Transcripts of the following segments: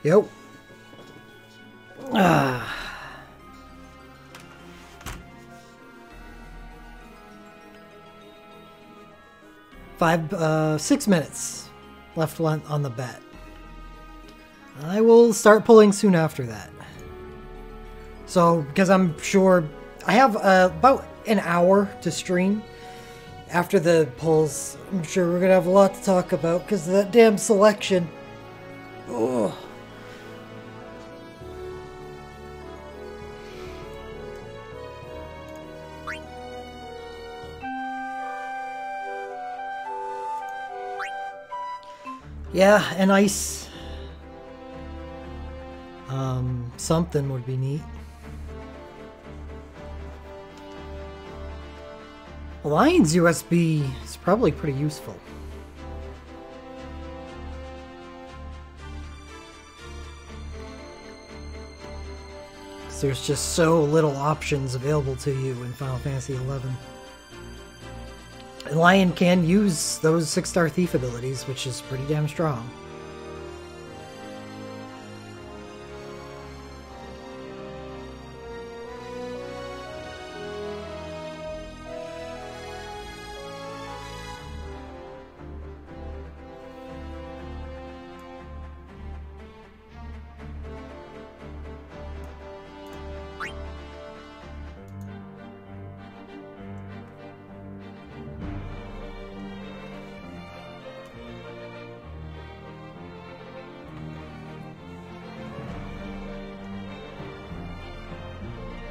Yo. Ah. 6 minutes left on the bet. I will start pulling soon after that. So, because I'm sure I have about an hour to stream after the pulls. I'm sure we're gonna have a lot to talk about because of that damn selection. Ugh. Yeah, an ice. Something would be neat. Lion's USB is probably pretty useful. Because there's just so little options available to you in Final Fantasy XI. And Lion can use those 6-star Thief abilities, which is pretty damn strong.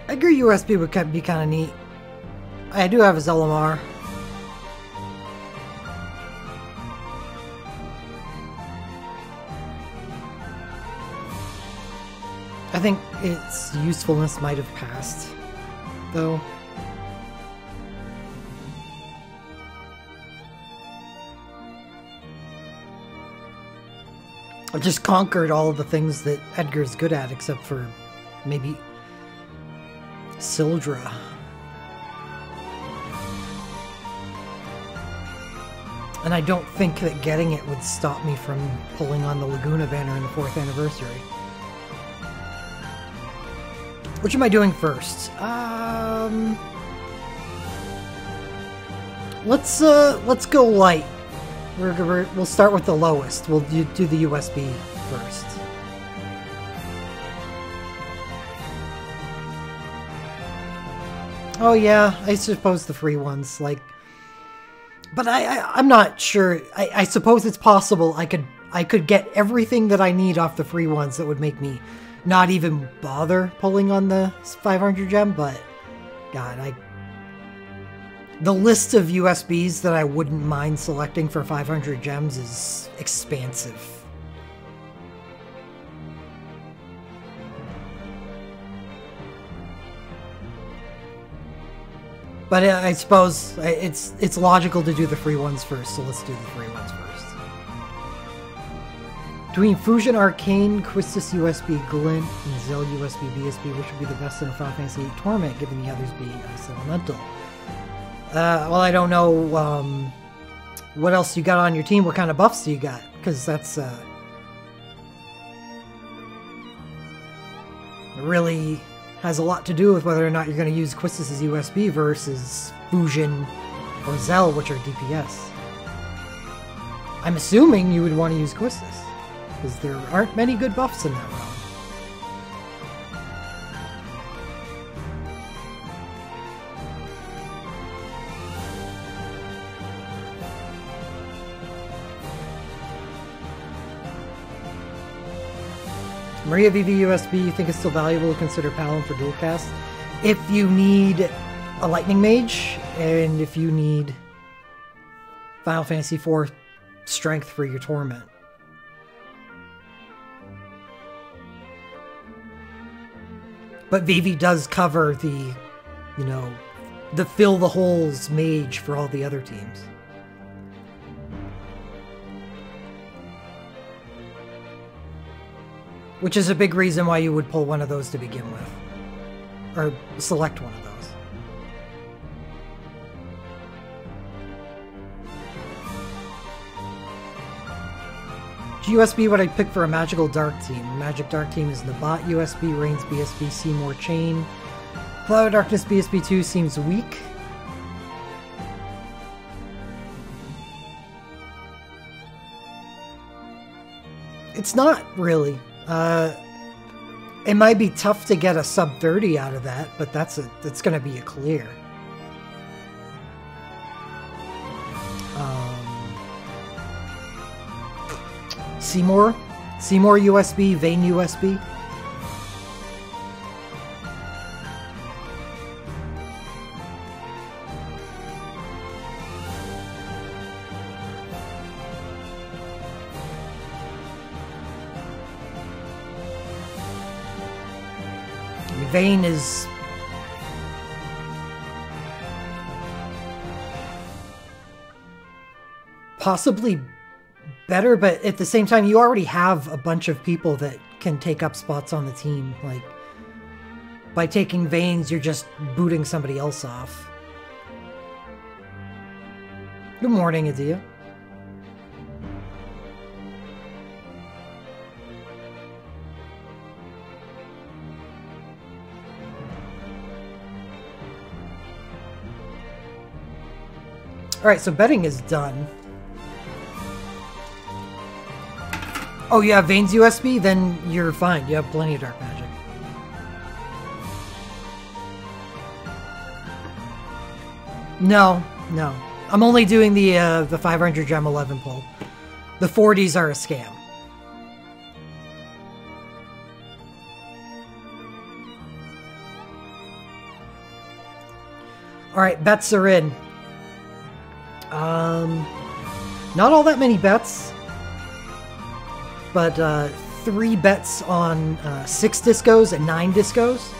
Edgar USB would be kind of neat. I do have a Zelamar. I think its usefulness might have passed, though. I've just conquered all of the things that Edgar's good at, except for maybe Sildra. And I don't think that getting it would stop me from pulling on the Laguna banner in the 4th anniversary. Which am I doing first? Let's go light. We'll start with the lowest. We'll do the USB first. Oh yeah, I suppose the free ones, like, but I'm not sure. I suppose it's possible I could get everything that I need off the free ones that would make me not even bother pulling on the 500 gem, but God, the list of USBs that I wouldn't mind selecting for 500 gems is expansive. But I suppose it's logical to do the free ones first, so let's do the free ones first. Between Fusion Arcane, Quistis USB Glint, and Zell USB BSB, which would be the best in a Final Fantasy VIII Torment, given the others being Ice Elemental? Well, I don't know what else you got on your team. What kind of buffs do you got? Because that's really has a lot to do with whether or not you're going to use Quistis' USB versus Fusion or Zell, which are DPS. I'm assuming you would want to use Quistis, because there aren't many good buffs in that realm. Maria VV USB, you think it's still valuable to consider Palin for dual cast? If you need a Lightning Mage, and if you need Final Fantasy IV strength for your Torment. But Vivi does cover the, you know, the fill the holes mage for all the other teams. Which is a big reason why you would pull one of those to begin with. Or select one of those. USB would I pick for a Magical Dark Team? Magic Dark Team is Nabat USB, Reigns BSB, Seymour Chain. Cloud of Darkness BSB 2 seems weak. It's not really. It might be tough to get a sub 30 out of that, but that's going to be a clear. Seymour USB, Vayne USB. Vayne is possibly better, but at the same time, you already have a bunch of people that can take up spots on the team. Like, by taking Vayne's, you're just booting somebody else off. Good morning, Adia. Alright, so betting is done. Oh, you have Vayne's USB? Then you're fine. You have plenty of Dark Magic. No. I'm only doing the 500 gem 11 pull. The 40s are a scam. Alright, bets are in. Not all that many bets. But 3 bets on 6 discos and 9 discos.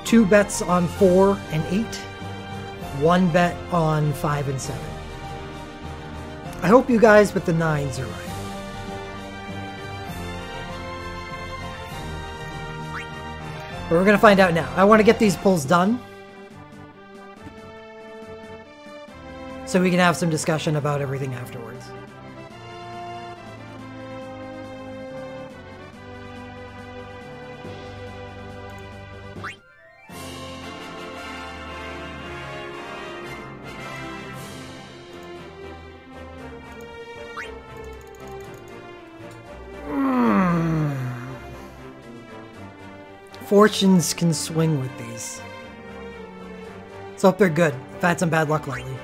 Two bets on 4 and 8. 1 bet on 5 and 7. I hope you guys with the 9s are right. But we're going to find out now. I want to get these pulls done, so we can have some discussion about everything afterwards. Fortunes can swing with these. So hope they're good. I've had some bad luck lately.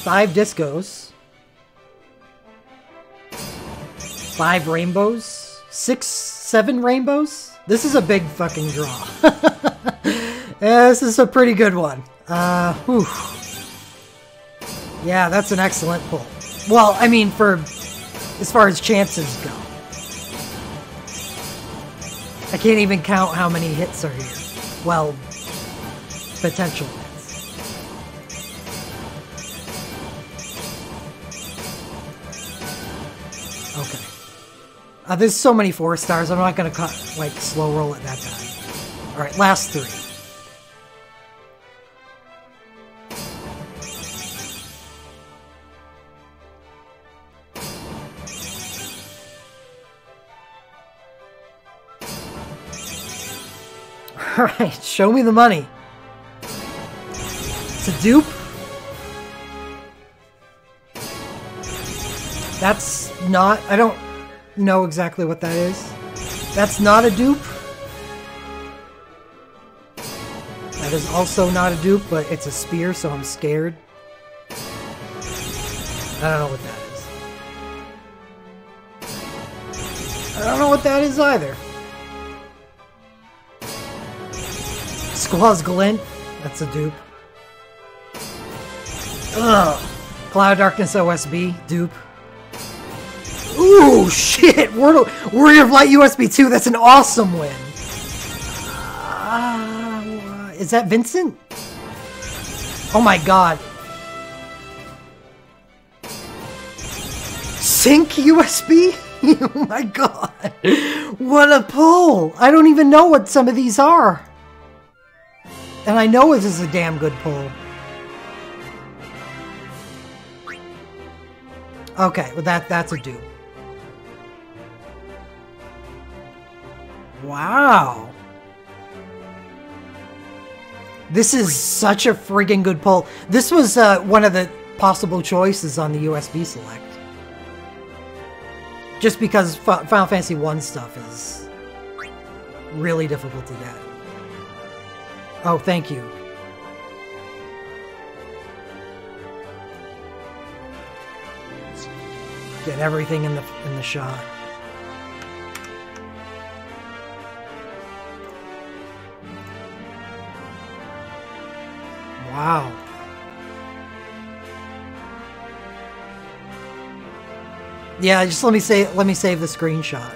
Five discos. 5 rainbows. 6, 7 rainbows. This is a big fucking draw. Yeah, this is a pretty good one. Whew. Yeah, that's an excellent pull. Well, I mean, as far as chances go. I can't even count how many hits are here. Well, potential hits. Okay. There's so many 4 stars, I'm not gonna like slow roll it that time. Alright, last 3. Alright, show me the money. It's a dupe? That's not... I don't know exactly what that is. That's not a dupe. That is also not a dupe, but it's a spear, so I'm scared. I don't know what that is. I don't know what that is either. Squall's Glint. That's a dupe. Ugh. Cloud Darkness OSB. Dupe. Ooh, shit! Warrior of Light USB 2. That's an awesome win. Is that Vincent? Oh my god. Sync USB? Oh my god. What a pull. I don't even know what some of these are. And I know this is a damn good pull. Okay, well that's a dupe. Wow. This is such a friggin' good pull. This was one of the possible choices on the USB Select. Just because Final Fantasy 1 stuff is really difficult to get. Oh, thank you. Get everything in the shot. Wow. Yeah, just let me save the screenshot.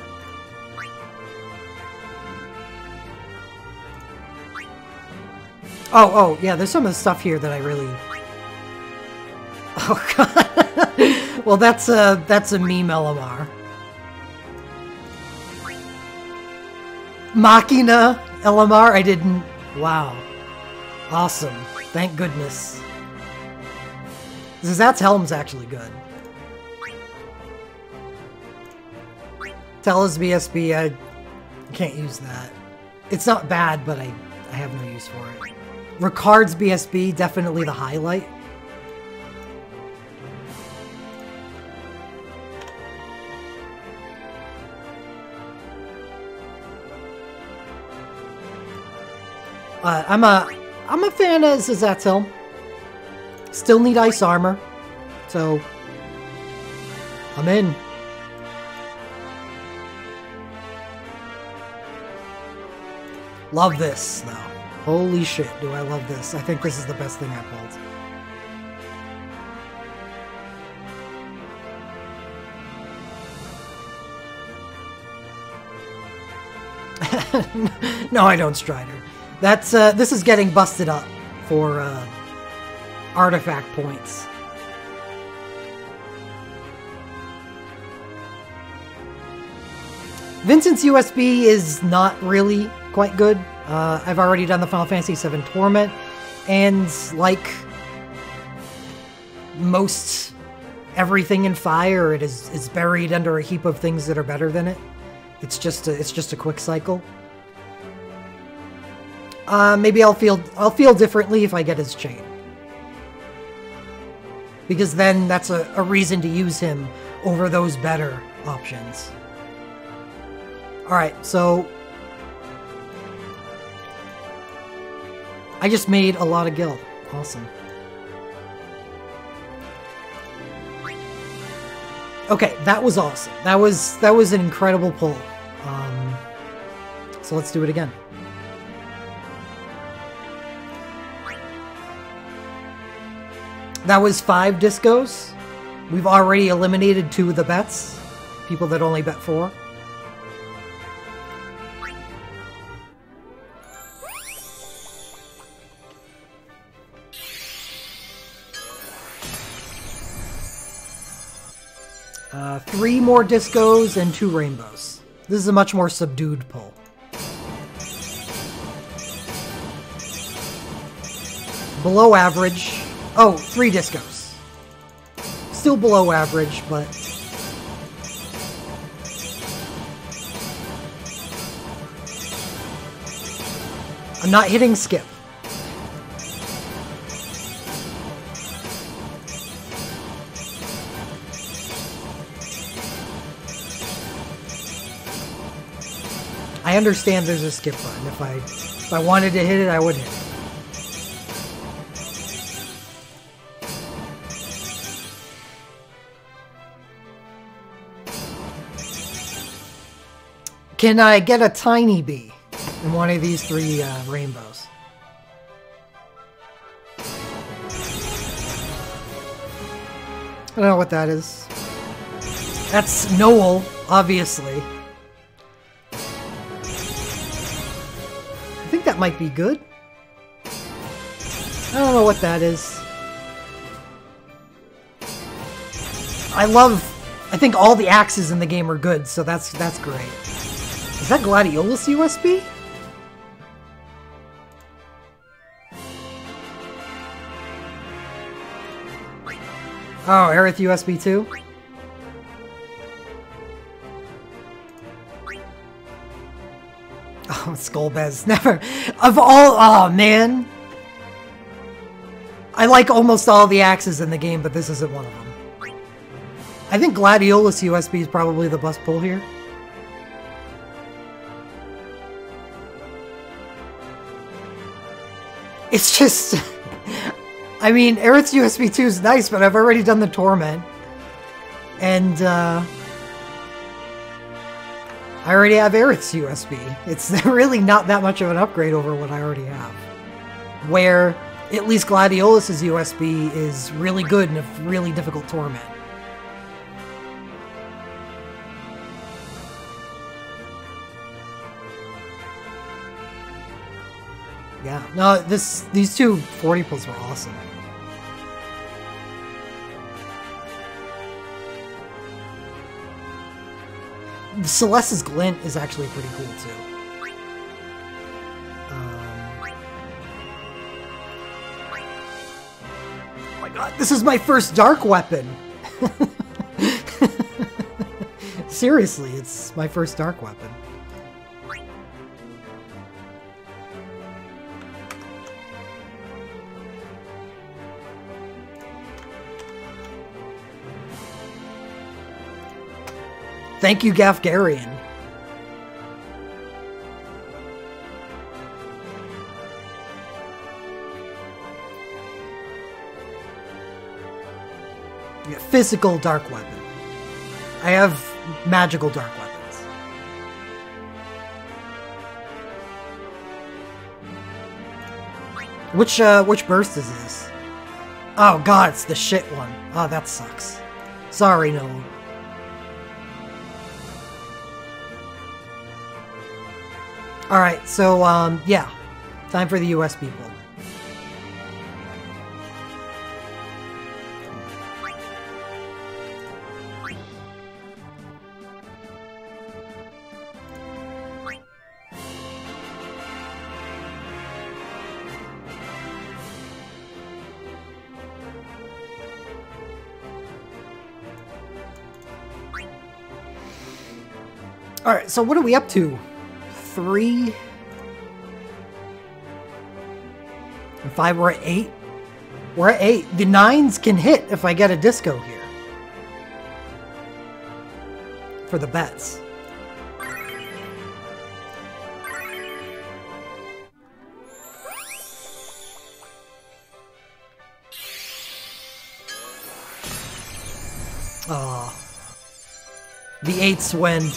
Oh, yeah, there's some of the stuff here that I really... Oh, God. Well, that's a meme LMR. Machina LMR? I didn't... Wow. Awesome. Thank goodness. That's Helm's actually good. Telus BSB, I can't use that. It's not bad, but I have no use for it. Ricard's BSB, definitely the highlight. I'm a fan of Zazat's Helm. Still need ice armor, so I'm in. Love this, though. Holy shit, do I love this. I think this is the best thing I pulled. No, I don't, Strider. That's, this is getting busted up for, artifact points. Vincent's USB is not really quite good. I've already done the Final Fantasy VII Torment, and like most everything in Fire, it is buried under a heap of things that are better than it. It's just a quick cycle. Maybe I'll feel differently if I get his chain, because then that's a reason to use him over those better options. Alright, so I just made a lot of gil. Awesome. Okay, that was awesome. That was an incredible pull. So let's do it again. That was 5 discos. We've already eliminated 2 of the bets. People that only bet 4. Three more discos and 2 rainbows. This is a much more subdued pull. Below average. Oh, 3 discos. Still below average, but... I'm not hitting skip. I understand there's a skip button. If I wanted to hit it, I would hit it. Can I get a tiny bee in one of these 3 rainbows? I don't know what that is. That's Noel, obviously. I think that might be good. I don't know what that is. I love I think all the axes in the game are good, so that's great. Is that Gladiolus USB? Oh, Aerith USB too? Oh, Skullbez, never. Of all, oh man. I like almost all the axes in the game, but this isn't one of them. I think Gladiolus USB is probably the best pull here. It's just... I mean, Aerith's USB 2 is nice, but I've already done the Torment. And, I already have Aerith's USB. It's really not that much of an upgrade over what I already have. Where, at least Gladiolus's USB is really good in a really difficult Torment. Yeah, no, these two 40 pulls were awesome. Celeste's Glint is actually pretty cool too. Oh my god, this is my first dark weapon! Seriously, it's my first dark weapon. Thank you, Gafgarian. Yeah, physical dark weapon. I have magical dark weapons. Which burst is this? Oh god, it's the shit one. Oh, that sucks. Sorry, Noel. Alright, so, yeah. Time for the USB pull. Alright, so what are we up to? 3 and 5. We're at 8. We're at 8. The 9s can hit if I get a disco here for the bets. Oh, the 8s win.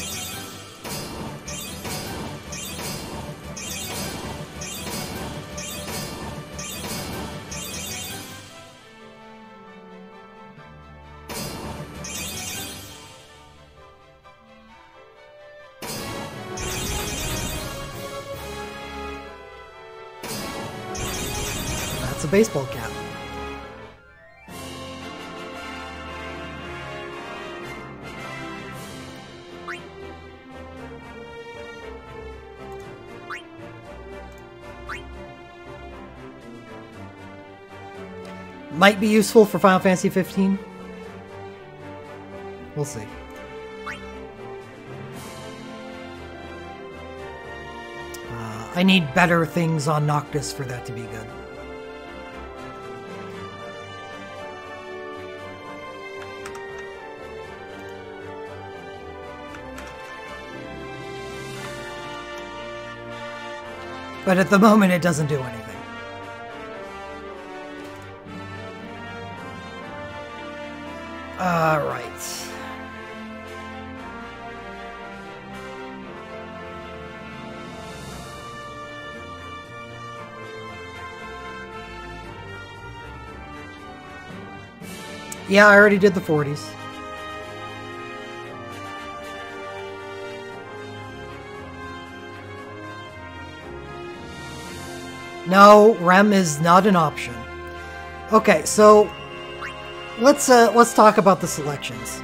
A baseball cap. Might be useful for Final Fantasy 15. We'll see. I need better things on Noctis for that to be good. But at the moment, it doesn't do anything. Alright. Yeah, I already did the 40s. No, REM is not an option. Okay, so let's talk about the selections.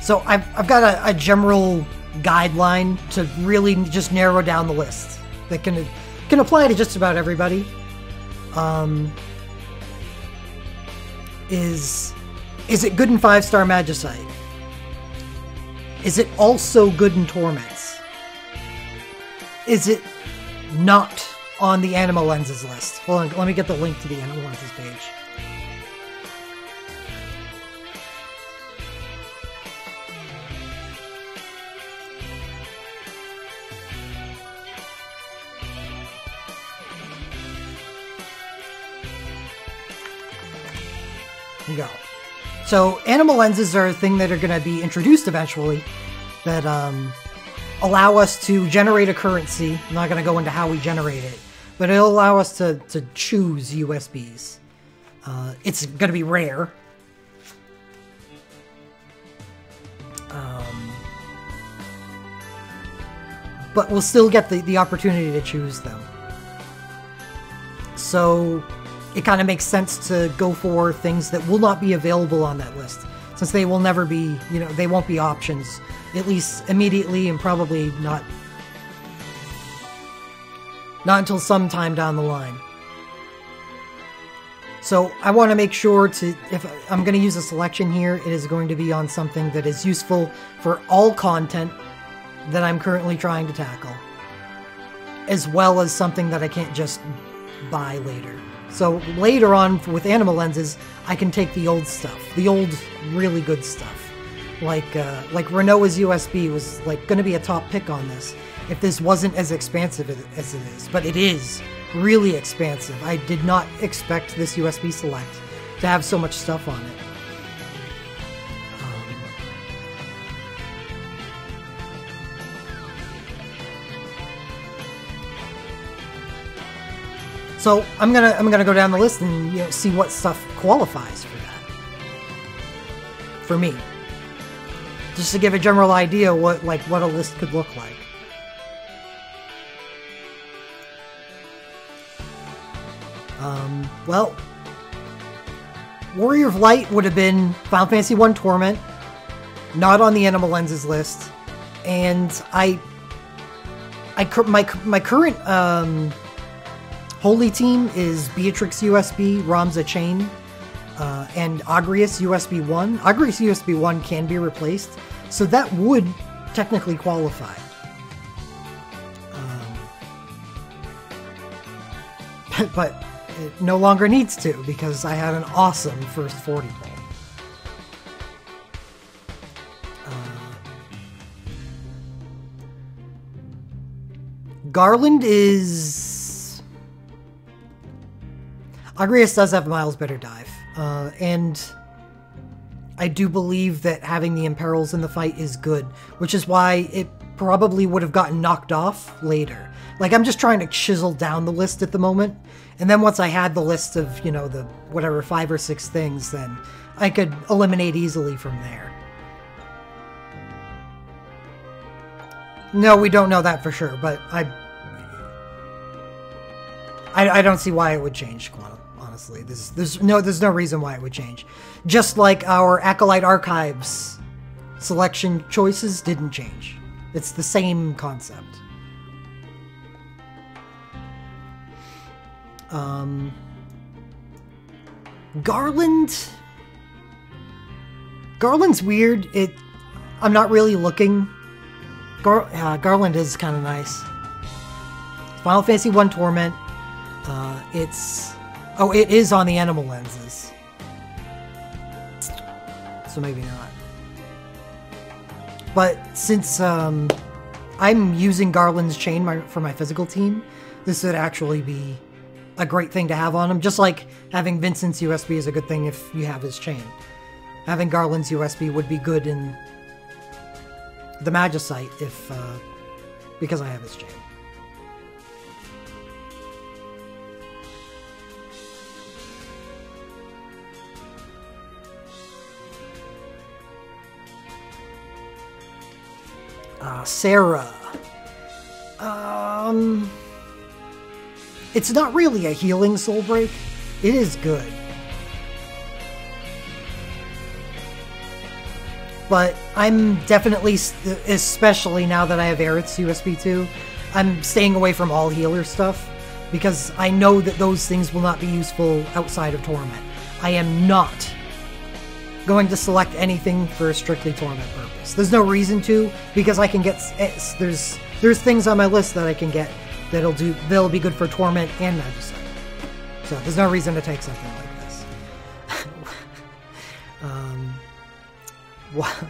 So I've got a general guideline to really just narrow down the list that can apply to just about everybody. Is it good in 5-star Magicite? Is it also good in Torments? Is it not on the Animal Lenses list? Hold on, let me get the link to the Animal Lenses page. Here you go. So Animal Lenses are a thing that are going to be introduced eventually that allow us to generate a currency. I'm not going to go into how we generate it, but it'll allow us to choose USBs. It's going to be rare. But we'll still get the opportunity to choose them. So it kind of makes sense to go for things that will not be available on that list, since they will never be, they won't be options, at least immediately, and probably not until some time down the line. So I want to make sure if I'm going to use a selection here, it is going to be on something that is useful for all content that I'm currently trying to tackle, as well as something that I can't just buy later. So later on with Animal Lenses, I can take the old stuff, the old really good stuff, like Renoa's USB was going to be a top pick on this if this wasn't as expansive as it is, but it is really expansive. I did not expect this USB Select to have so much stuff on it. So I'm gonna go down the list and see what stuff qualifies for that. For me, just to give a general idea what a list could look like. Well, Warrior of Light would have been Final Fantasy I Torment, not on the Animal Lenses list, and my current Holy Team is Beatrix USB, Ramza Chain, and Agrius USB 1. Agrius USB 1 can be replaced, so that would technically qualify. But it no longer needs to, because I had an awesome first 40 pull. Garland is... Agrius does have Miles Better Dive, and I do believe that having the Imperils in the fight is good, which is why it probably would have gotten knocked off later. I'm just trying to chisel down the list at the moment, and then once I had the list of, the whatever 5 or 6 things, then I could eliminate easily from there. No, we don't know that for sure, but I don't see why it would change, Quantum, honestly. There's no reason why it would change. Just like our Acolyte Archives selection choices didn't change. It's the same concept. Garland's weird. I'm not really looking. Garland is kind of nice. Final Fantasy I Torment. It is on the Animal Lenses. So maybe not. But since I'm using Garland's Chain for my physical team, this would actually be a great thing to have on him. Just like having Vincent's USB is a good thing if you have his chain. Having Garland's USB would be good in the Magicite because I have his chain. Sarah. It's not really a healing soul break. It is good. But I'm definitely, especially now that I have Aerith's USB 2, I'm staying away from all healer stuff, because I know that those things will not be useful outside of Torment. I am not going to select anything for a strictly Torment purpose. There's no reason to, because I can get, there's things on my list that I can get that'll be good for Torment and Magicite. So there's no reason to take something like this.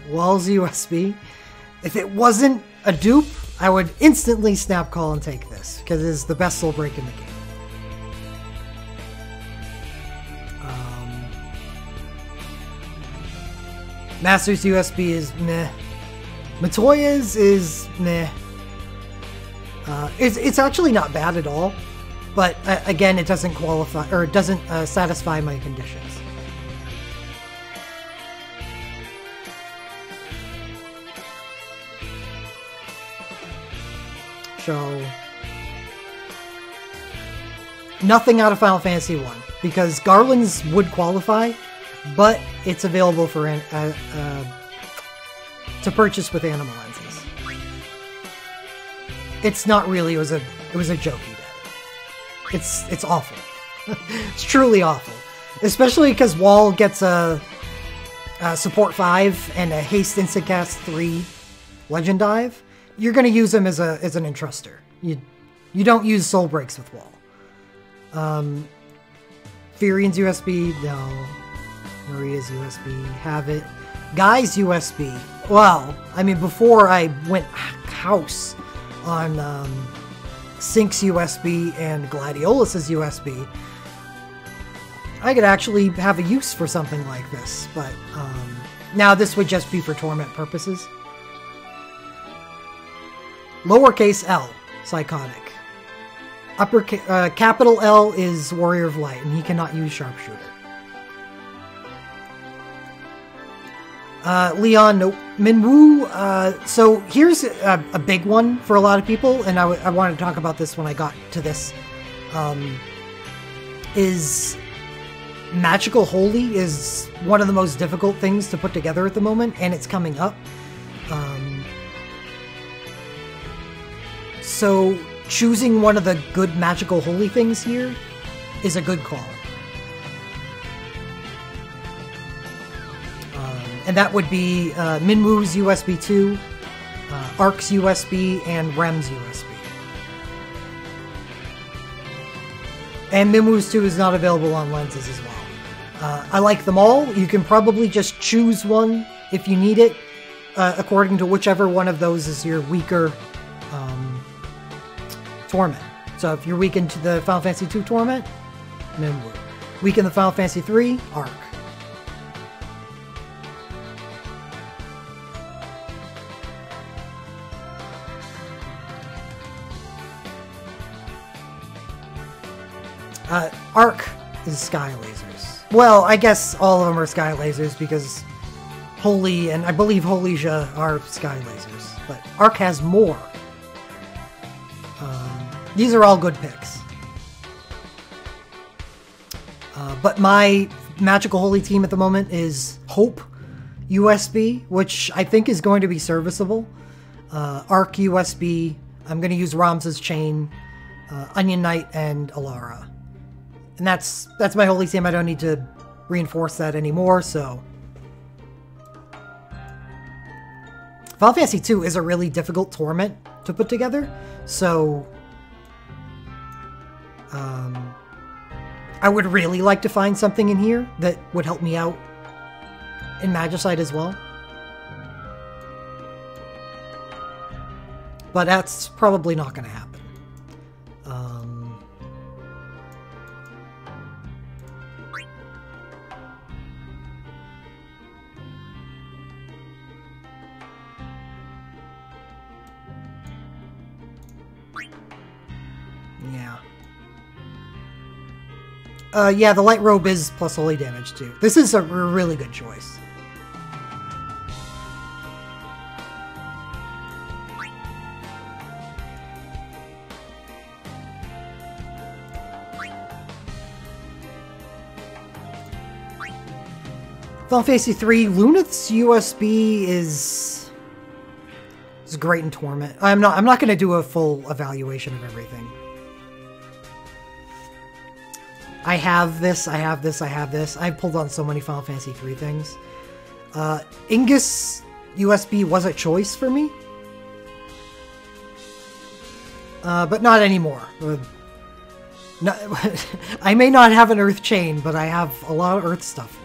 Wall's USB. If it wasn't a dupe, I would instantly snap call and take this, because it is the best soul break in the game. Master's USB is meh. Matoya's is meh. It's actually not bad at all, but again, it doesn't qualify, or it doesn't satisfy my conditions. So, nothing out of Final Fantasy 1, because Garland's would qualify, but it's available for to purchase with animal lenses. It's not really. It was a jokey bit. It's awful. It's truly awful, especially because Wall gets a support 5 and a haste instant cast 3 legend dive. You're going to use him as an entruster. You don't use soul breaks with Wall. Firian's USB, no. Maria's USB, have it. Guy's USB, well, I mean, before I went house on Sync's USB and Gladiolus's USB, I could actually have a use for something like this, but now this would just be for Torment purposes. Lowercase L, Psychotic. Capital L is Warrior of Light, and he cannot use Sharpshooter. Leon, nope. Minwoo, so here's a big one for a lot of people, and I wanted to talk about this when I got to this. Is Magical Holy is one of the most difficult things to put together at the moment, and it's coming up. So choosing one of the good Magical Holy things here is a good call. And that would be Minwoo's USB 2, Arc's USB, and Rem's USB. And Minwoo's 2 is not available on lenses as well. I like them all. You can probably just choose one if you need it, according to whichever one of those is your weaker Torment. So if you're weak into the Final Fantasy 2 Torment, Minwoo. Weak in the Final Fantasy 3, Arc. Arc is Sky Lasers. Well, I guess all of them are Sky Lasers because Holy and I believe Holyja are Sky Lasers, but Arc has more. These are all good picks. But my Magical Holy team at the moment is Hope USB, which I think is going to be serviceable. Arc USB, I'm going to use Ramza's Chain, Onion Knight, and Alara. And that's my Holy team. I don't need to reinforce that anymore, so... Final Fantasy 2 is a really difficult Torment to put together, so... I would really like to find something in here that would help me out in Magicite as well. But that's probably not going to happen. Yeah, the Light Robe is plus holy damage too. This is a really good choice. Final Fantasy 3 Luneth's USB is great in Torment. I'm not going to do a full evaluation of everything. I have this, I have this, I have this. I've pulled on so many Final Fantasy 3 things. Ingus USB was a choice for me. But not anymore. I may not have an Earth chain, but I have a lot of Earth stuff now.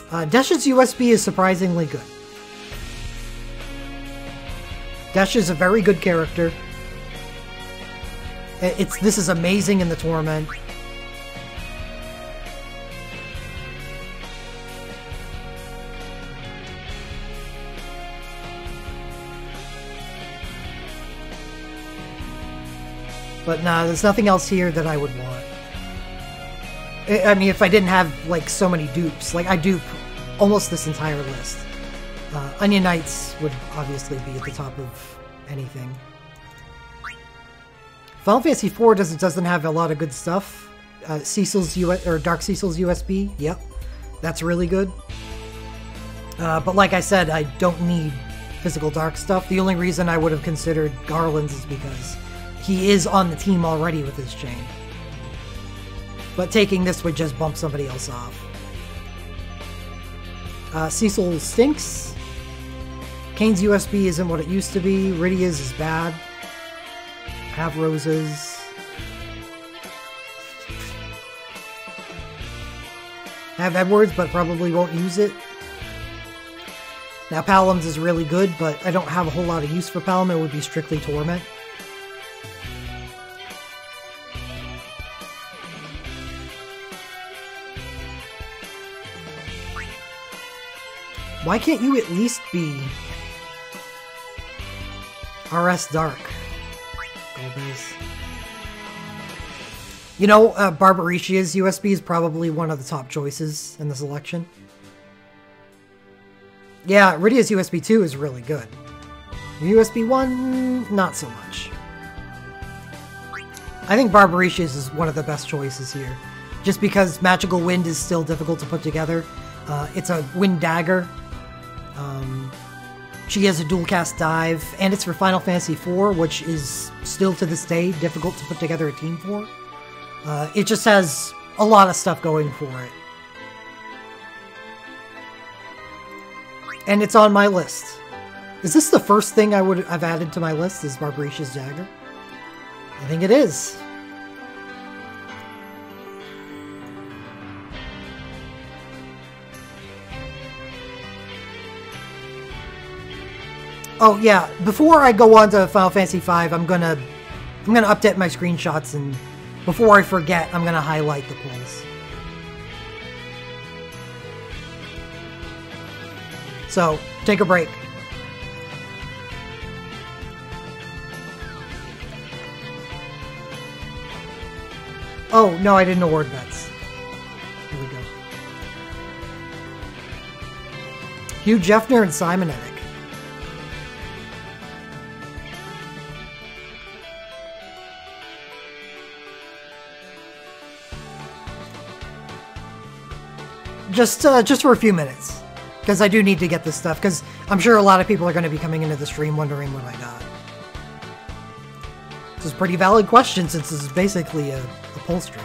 Desh's USB is surprisingly good. Desh is a very good character. This is amazing in the Torment. But nah, there's nothing else here that I would want. I mean, if I didn't have, like, so many dupes. Like, I dupe almost this entire list. Onion Knights would obviously be at the top of anything. Final Fantasy IV doesn't have a lot of good stuff. Cecil's Dark Cecil's USB, yep. That's really good. But like I said, I don't need physical Dark stuff. The only reason I would have considered Garland's is because he is on the team already with his chain. But taking this would just bump somebody else off. Cecil stinks. Kane's USB isn't what it used to be. Rydia's is bad. Have Roses. Have Edwards, but probably won't use it. Now Palam's is really good, but I don't have a whole lot of use for Palam. It would be strictly Torment. Why can't you at least be RS Dark? Golbez. You know, Barbaricia's USB is probably one of the top choices in the selection. Yeah, Rydia's USB 2 is really good. USB 1, not so much. I think Barbaricia's is one of the best choices here. Just because Magical Wind is still difficult to put together. It's a Wind Dagger. She has a dual cast dive, and it's for Final Fantasy IV, which is still to this day difficult to put together a team for. It just has a lot of stuff going for it. And it's on my list. Is this the first thing I've added to my list, is Barbaricia's Dagger? I think it is. Oh yeah, before I go on to Final Fantasy V, I'm gonna update my screenshots, and before I forget, I'm gonna highlight the polls. So, take a break. Oh, no, I didn't award bets. Here we go. Hugh Jeffner and Simon Enick. Just for a few minutes, because I do need to get this stuff, because I'm sure a lot of people are going to be coming into the stream wondering what I got. This is a pretty valid question, since this is basically a poll stream.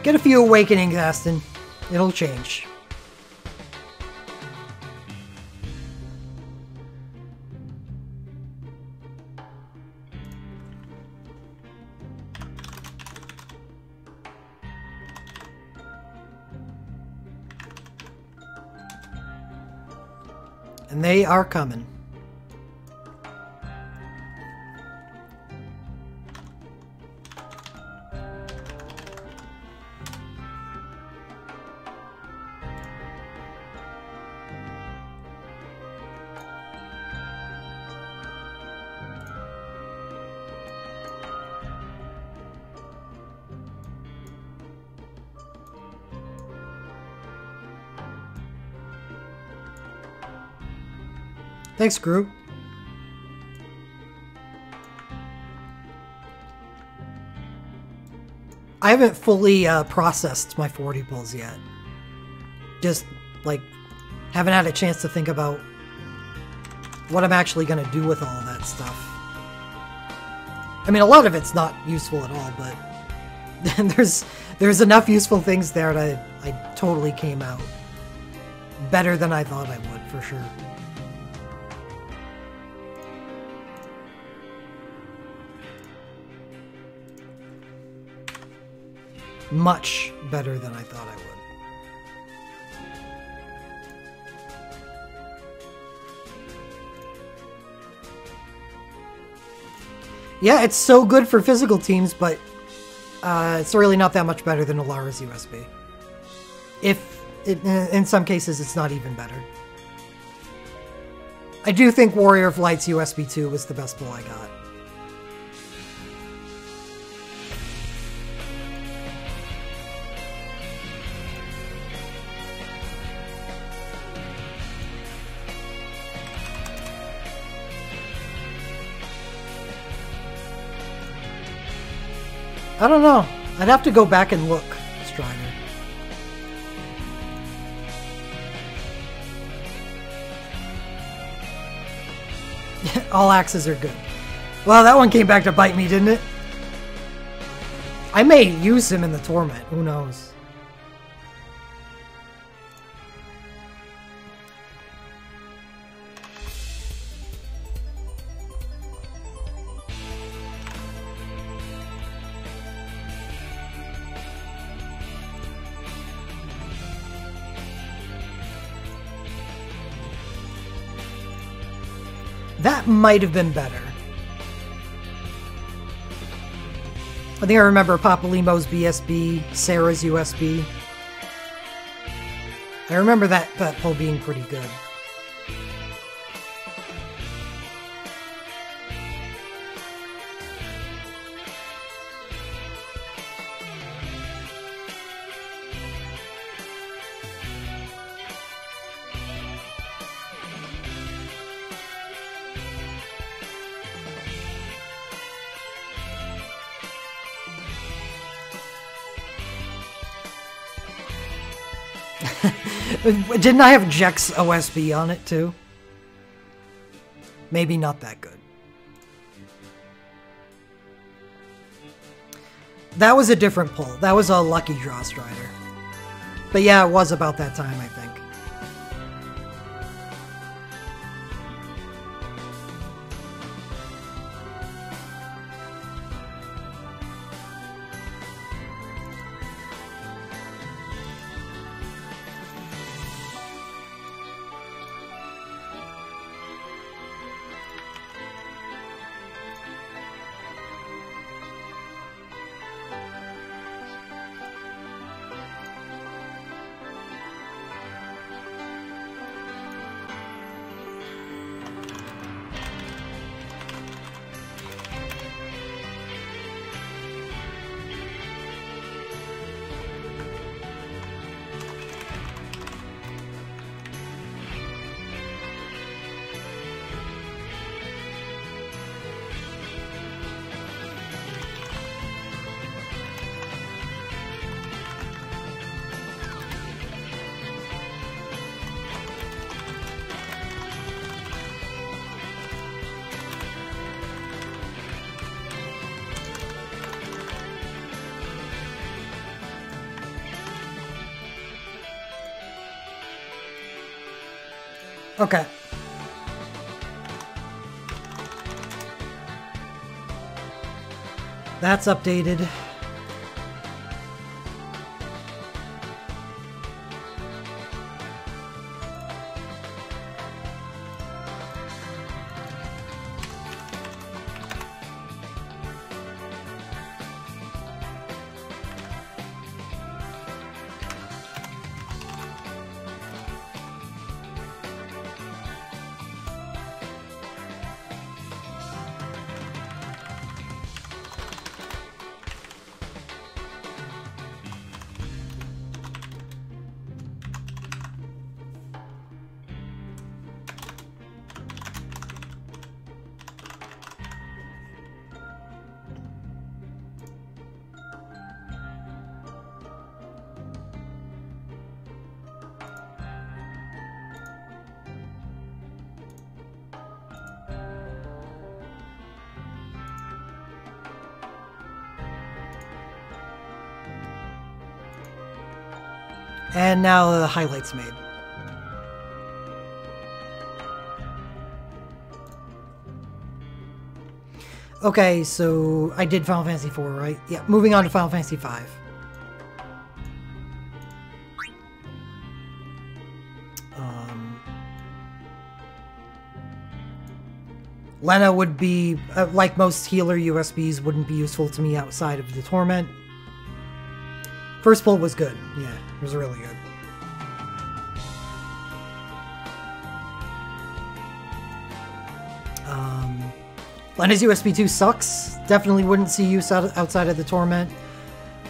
Get a few awakenings, Aston. It'll change. And they are coming. Thanks, Gru. I haven't fully processed my 40 pulls yet. Just, like, haven't had a chance to think about what I'm actually going to do with all of that stuff. I mean, a lot of it's not useful at all, but there's enough useful things there that I totally came out better than I thought I would, for sure. Much better than I thought I would. Yeah, it's so good for physical teams, but it's really not that much better than Alara's USB. In some cases, it's not even better. I do think Warrior of Light's USB 2 was the best pull I got. I don't know. I'd have to go back and look, Strider. All axes are good. Well, that one came back to bite me, didn't it? I may use him in the Torment. Who knows? That might have been better. I think I remember Papalymo's BSB, Sarah's USB. I remember that pull being pretty good. Didn't I have Jex OSB on it too? Maybe not that good. That was a different pull. That was a Lucky Draw Strider. But yeah, it was about that time, I think. Okay. That's updated. And now the highlights made. Okay, so I did Final Fantasy IV, right? Yeah, moving on to Final Fantasy V. Lena would be, like most healer USBs, wouldn't be useful to me outside of the Torment. First pull was good. Yeah, it was really good. Lena's USB 2 sucks. Definitely wouldn't see use outside of the Torment.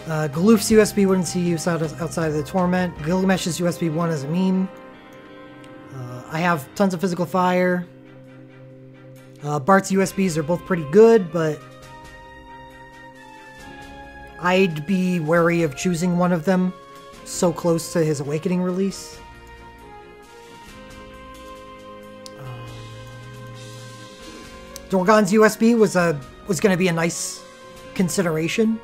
Galoof's USB wouldn't see use outside of the Torment. Gilgamesh's USB 1 is a meme. I have tons of physical fire. Bart's USBs are both pretty good, but I'd be wary of choosing one of them so close to his Awakening release. Dorgon's USB was going to be a nice consideration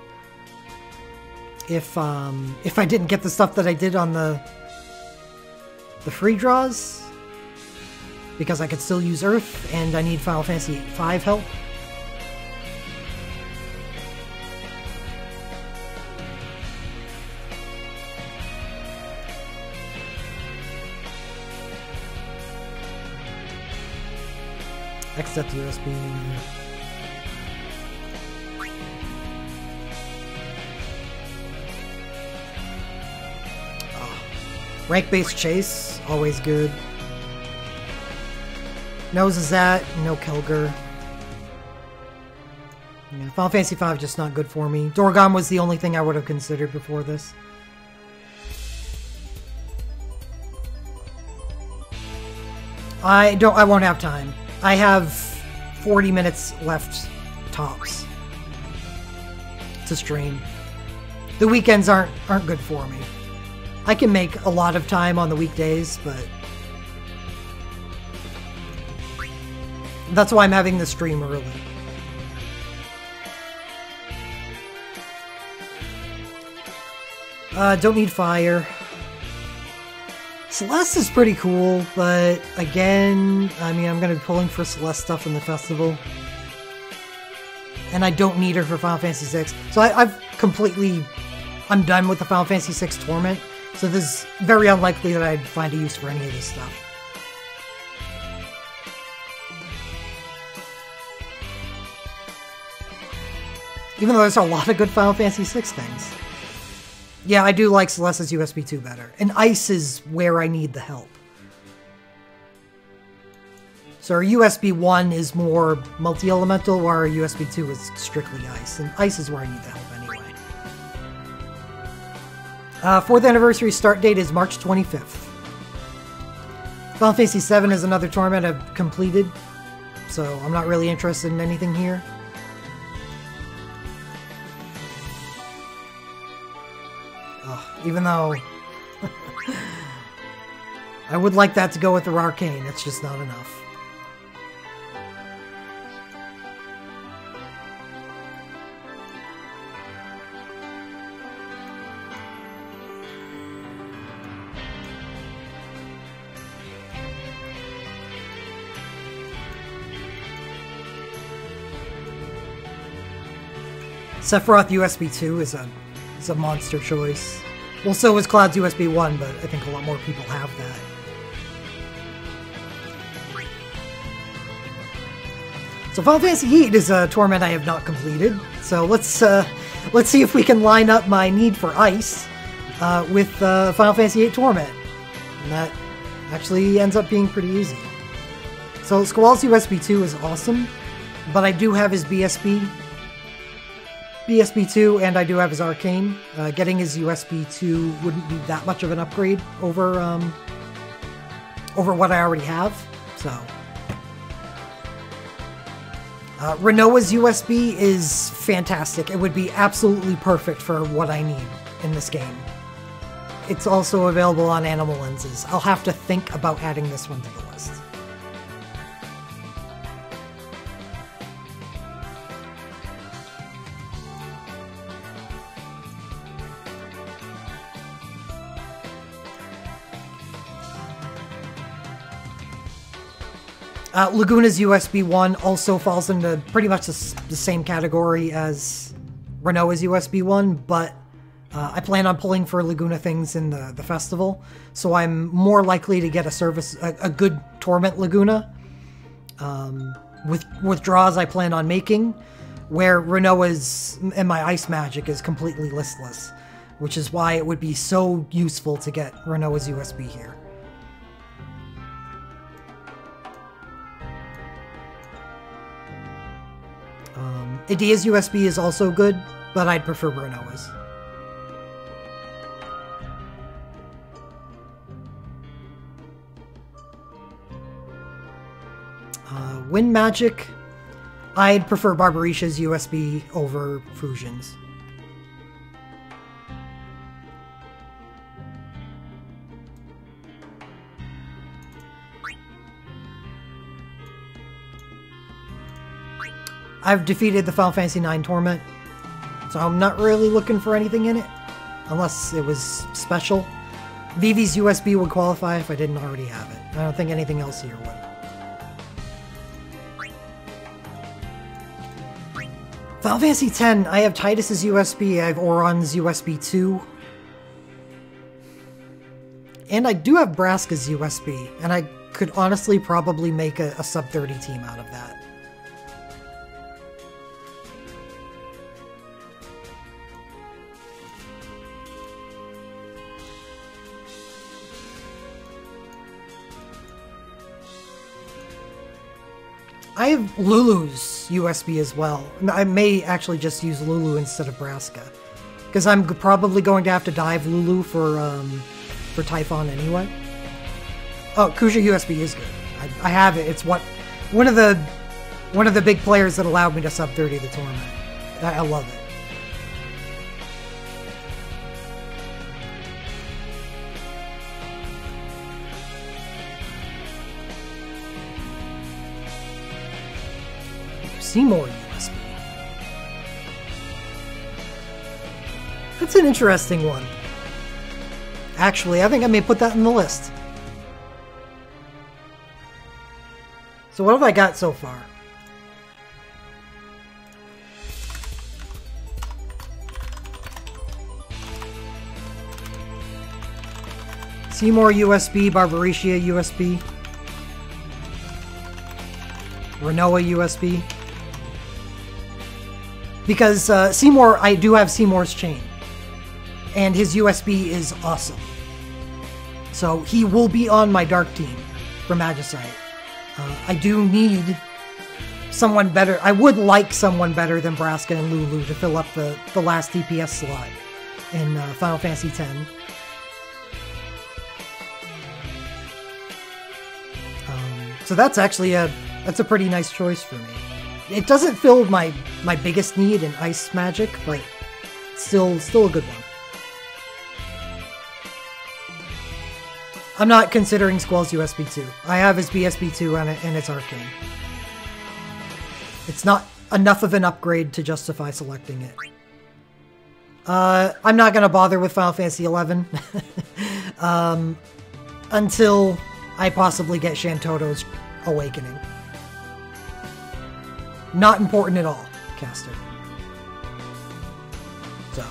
if I didn't get the stuff that I did on the free draws, because I could still use Earth and I need Final Fantasy V help. Exit USB. Rank-based chase, always good. No Zazat, no Kelger. Yeah, Final Fantasy V just not good for me. Dorgon was the only thing I would have considered before this. I won't have time. I have 40 minutes left, tops, to stream. The weekends aren't good for me. I can make a lot of time on the weekdays, but that's why I'm having the stream early. Don't need fire. Celeste is pretty cool, but again, I mean, I'm going to be pulling for Celeste stuff in the festival. And I don't need her for Final Fantasy VI. So I'm done with the Final Fantasy VI Torment. So this is very unlikely that I'd find a use for any of this stuff. Even though there's a lot of good Final Fantasy VI things. Yeah, I do like Celeste's USB 2 better. And Ice is where I need the help. So our USB 1 is more multi-elemental, while our USB 2 is strictly Ice. And Ice is where I need the help anyway. 4th anniversary start date is March 25th. Final Fantasy VII is another tournament I've completed, so I'm not really interested in anything here. Even though I would like that to go with the Arcane, it's just not enough. Sephiroth USB 2 is a monster choice. Well, so is Cloud's USB 1, but I think a lot more people have that. So Final Fantasy VIII is a tournament I have not completed. So let's see if we can line up my need for Ice with Final Fantasy VIII Torment. And that actually ends up being pretty easy. So Squall's USB 2 is awesome, but I do have his BSB 2, and I do have his Arcane. Getting his USB 2 wouldn't be that much of an upgrade over what I already have, so. Rinoa's USB is fantastic. It would be absolutely perfect for what I need in this game. It's also available on Animal Lenses. I'll have to think about adding this one to the list. Laguna's USB 1 also falls into pretty much the same category as Rinoa's USB 1, but I plan on pulling for Laguna things in the festival, so I'm more likely to get a good Torment Laguna with draws I plan on making, where Rinoa's and my Ice Magic is completely listless, which is why it would be so useful to get Rinoa's USB here. Idea's USB is also good, but I'd prefer Rinoa's. Wind Magic, I'd prefer Barbaricia's USB over Fusion's. I've defeated the Final Fantasy IX Torment, so I'm not really looking for anything in it, unless it was special. Vivi's USB would qualify if I didn't already have it. I don't think anything else here would. Final Fantasy X, I have Tidus's USB, I have Auron's USB 2. And I do have Braska's USB, and I could honestly probably make a sub-30 team out of that. I have Lulu's USB as well. I may actually just use Lulu instead of Braska, because I'm probably going to have to dive Lulu for Typhon anyway. Oh, Kuja USB is good. I have it. It's one of the big players that allowed me to sub 30 the tournament. I love it. Seymour USB. That's an interesting one. Actually, I think I may put that in the list. So what have I got so far? Seymour USB, Barbaricia USB, Rinoa USB. Because Seymour, I do have Seymour's chain, and his USB is awesome. So he will be on my Dark team for Magicite. I do need someone better. I would like someone better than Braska and Lulu to fill up the last DPS slot in Final Fantasy X. So that's actually that's a pretty nice choice for me. It doesn't fill my biggest need in Ice Magic, but still a good one. I'm not considering Squall's USB 2. I have his BSB 2 and it's Arcane. It's not enough of an upgrade to justify selecting it. I'm not going to bother with Final Fantasy XI until I possibly get Shantoto's Awakening. Not important at all, Caster. So.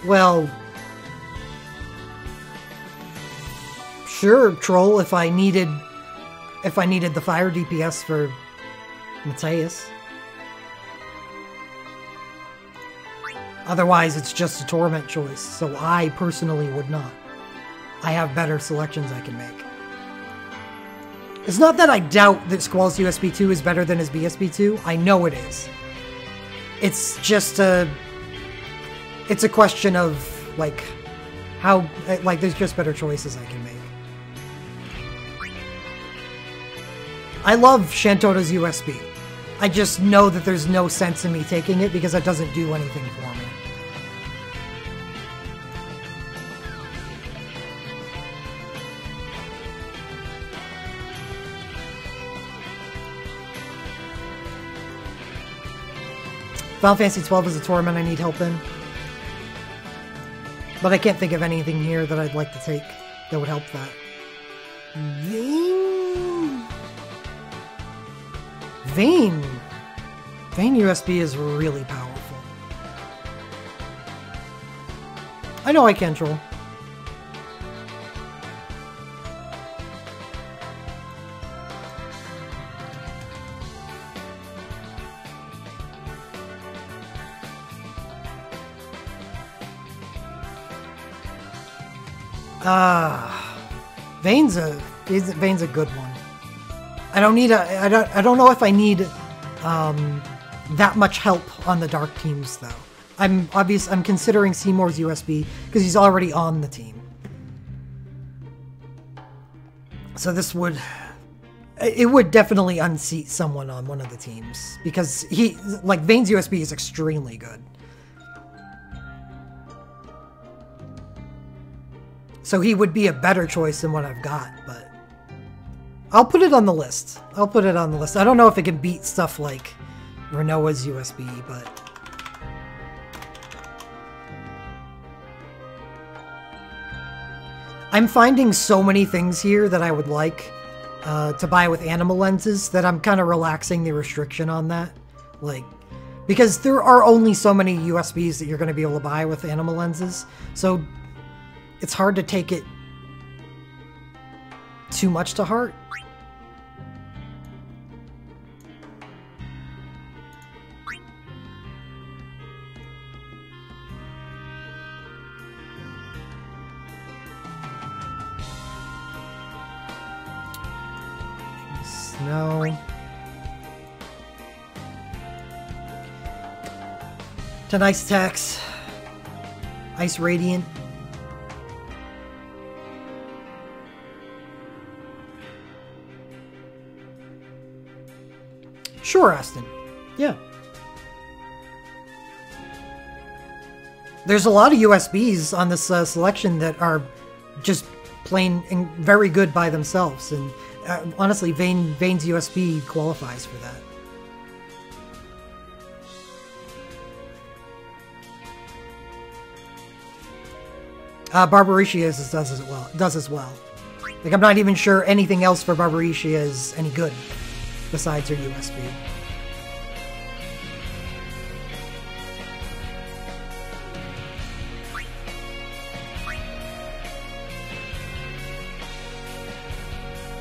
Well. Sure, Troll, if I needed the fire DPS for Mateus. Otherwise, it's just a Torment choice, so I personally would not. I have better selections I can make. It's not that I doubt that Squall's USB 2 is better than his BSB 2. I know it is. It's just it's a question of, like, how, like, there's just better choices I can make. I love Shantoto's USB. I just know that there's no sense in me taking it because it doesn't do anything for me. Final Fantasy XII is a tournament I need help in. But I can't think of anything here that I'd like to take that would help that. Vayne USB is really powerful. I know I can troll. Vayne's a good one. I don't know if I need that much help on the dark teams though. I'm considering Seymour's USB because he's already on the team. So this would definitely unseat someone on one of the teams because Vayne's USB is extremely good. So he would be a better choice than what I've got, but I'll put it on the list. I don't know if it can beat stuff like Rinoa's USB, but I'm finding so many things here that I would like to buy with animal lenses that I'm kind of relaxing the restriction on that. Because there are only so many USBs that you're going to be able to buy with animal lenses, so it's hard to take it too much to heart. Snow. To Nice Attacks. Ice Radiant. Sure, Aston. Yeah. There's a lot of USBs on this selection that are just plain and very good by themselves, and honestly, Vayne's USB qualifies for that. Barbariccia does as well. I'm not even sure anything else for Barbariccia is any good besides her USB.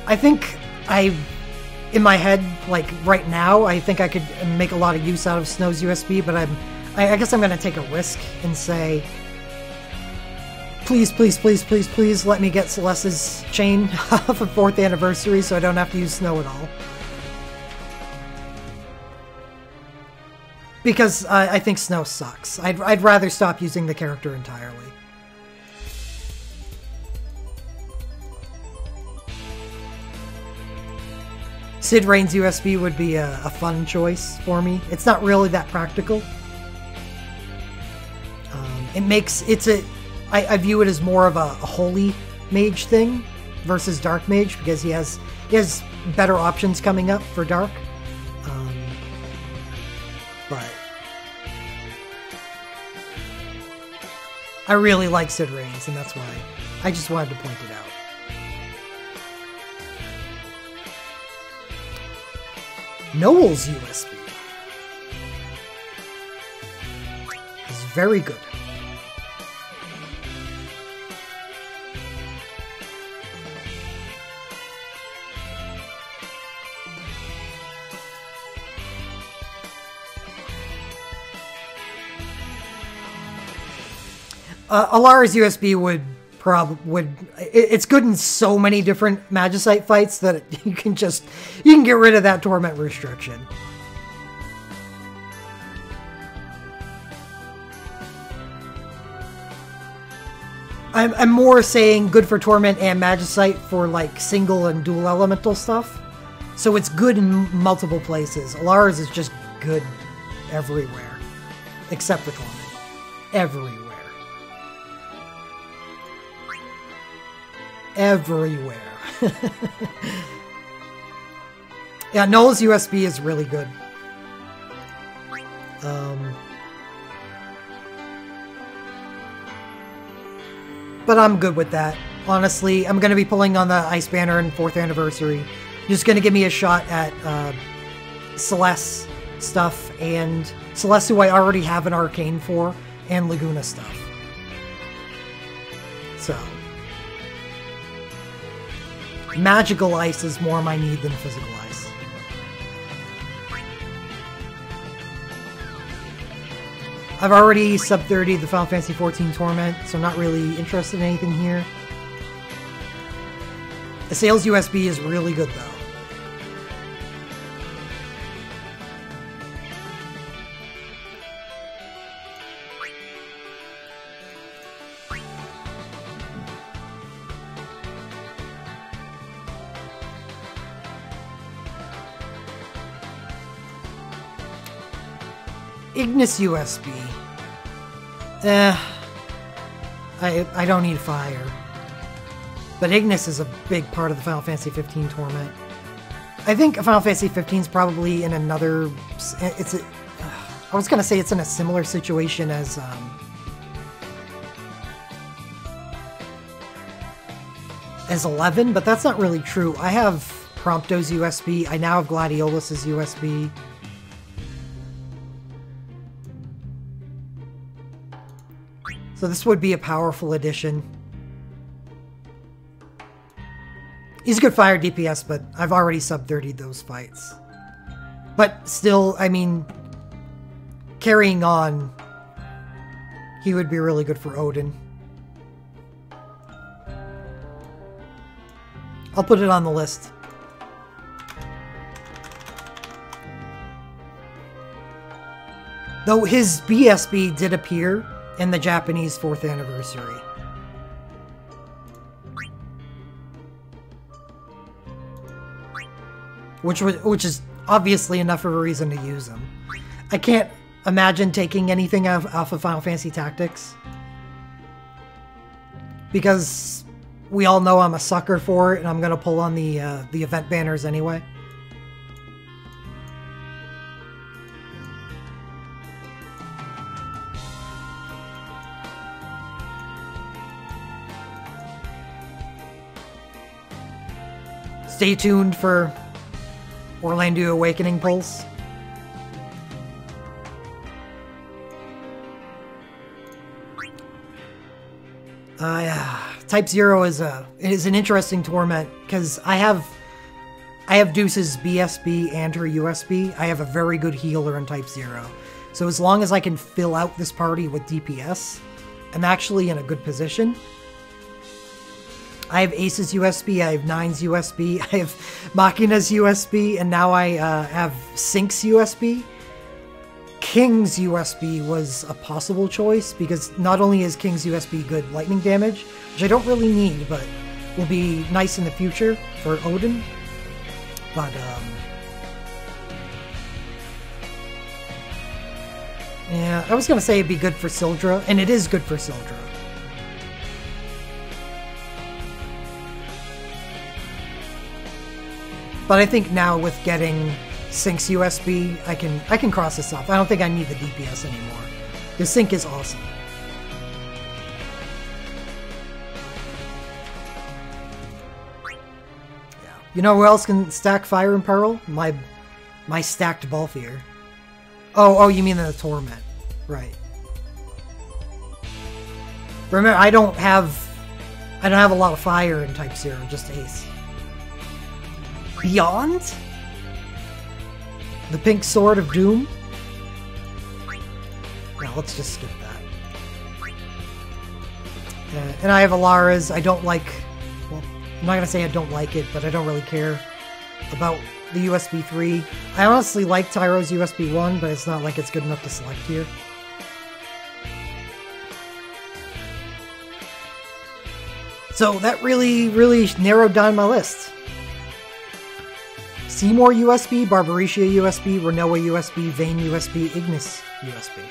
I think in my head, right now, I think I could make a lot of use out of Snow's USB, but I guess I'm going to take a risk and say, please, please, please, please, please let me get Celeste's chain for 4th anniversary so I don't have to use Snow at all. Because I think Snow sucks. I'd rather stop using the character entirely. Sid Rain's USB would be a fun choice for me. It's not really that practical. I view it as more of a holy mage thing versus dark mage because he has better options coming up for dark. But I really like Sid Rain's, and that's why I just wanted to point it out. Noel's USB is very good. Alara's USB it's good in so many different Magicite fights that you can get rid of that torment restriction. I'm more saying good for torment and Magicite for single and dual elemental stuff. So it's good in multiple places. Alara's is just good everywhere. Except for torment. Everywhere. Everywhere. Yeah, Noel's USB is really good. But I'm good with that. Honestly, I'm going to be pulling on the Ice Banner and 4th Anniversary. Just going to give me a shot at Celeste stuff, and Celeste, who I already have an Arcane for, and Laguna stuff. So, magical ice is more my need than physical ice. I've already sub-30 the Final Fantasy XIV Torment, so I'm not really interested in anything here. The Sales USB is really good, though. Ignis USB. I don't need fire. But Ignis is a big part of the Final Fantasy XV Torment. I think Final Fantasy XV is probably in another... I was gonna say it's in a similar situation as... as 11, but that's not really true. I have Prompto's USB. I now have Gladiolus's USB. So this would be a powerful addition. He's a good fire DPS, but I've already sub-30'd those fights. But still, I mean, carrying on, he would be really good for Odin. I'll put it on the list. Though his BSB did appear in the Japanese 4th Anniversary. Which is obviously enough of a reason to use them. I can't imagine taking anything off of Final Fantasy Tactics, because we all know I'm a sucker for it, and I'm gonna pull on the event banners anyway. Stay tuned for Orlando Awakening pulls. Type 0 is an interesting torment, because I have Deuce's BSB and her USB. I have a very good healer in Type 0. So as long as I can fill out this party with DPS, I'm actually in a good position. I have Ace's USB, I have Nine's USB, I have Machina's USB, and now I have Sync's USB. King's USB was a possible choice, because not only is King's USB good lightning damage, which I don't really need, but will be nice in the future for Odin. But, yeah, I was going to say it'd be good for Sildra, and it is good for Sildra. But I think now with getting Sync's USB, I can cross this off. I don't think I need the DPS anymore. The Sync is awesome. Yeah. You know who else can stack Fire and Peril? My stacked Balthier. Oh, you mean the Torment. Right. Remember, I don't have a lot of fire in Type 0, just Ace. Beyond? The Pink Sword of Doom? No, let's just skip that. And I have Alara's. I don't like... Well, I'm not going to say I don't like it, but I don't really care about the USB 3. I honestly like Tyro's USB 1, but it's not like it's good enough to select here. So that really narrowed down my list. Seymour USB, Barbaricia USB, Renoa USB, Vayne USB, Ignis USB.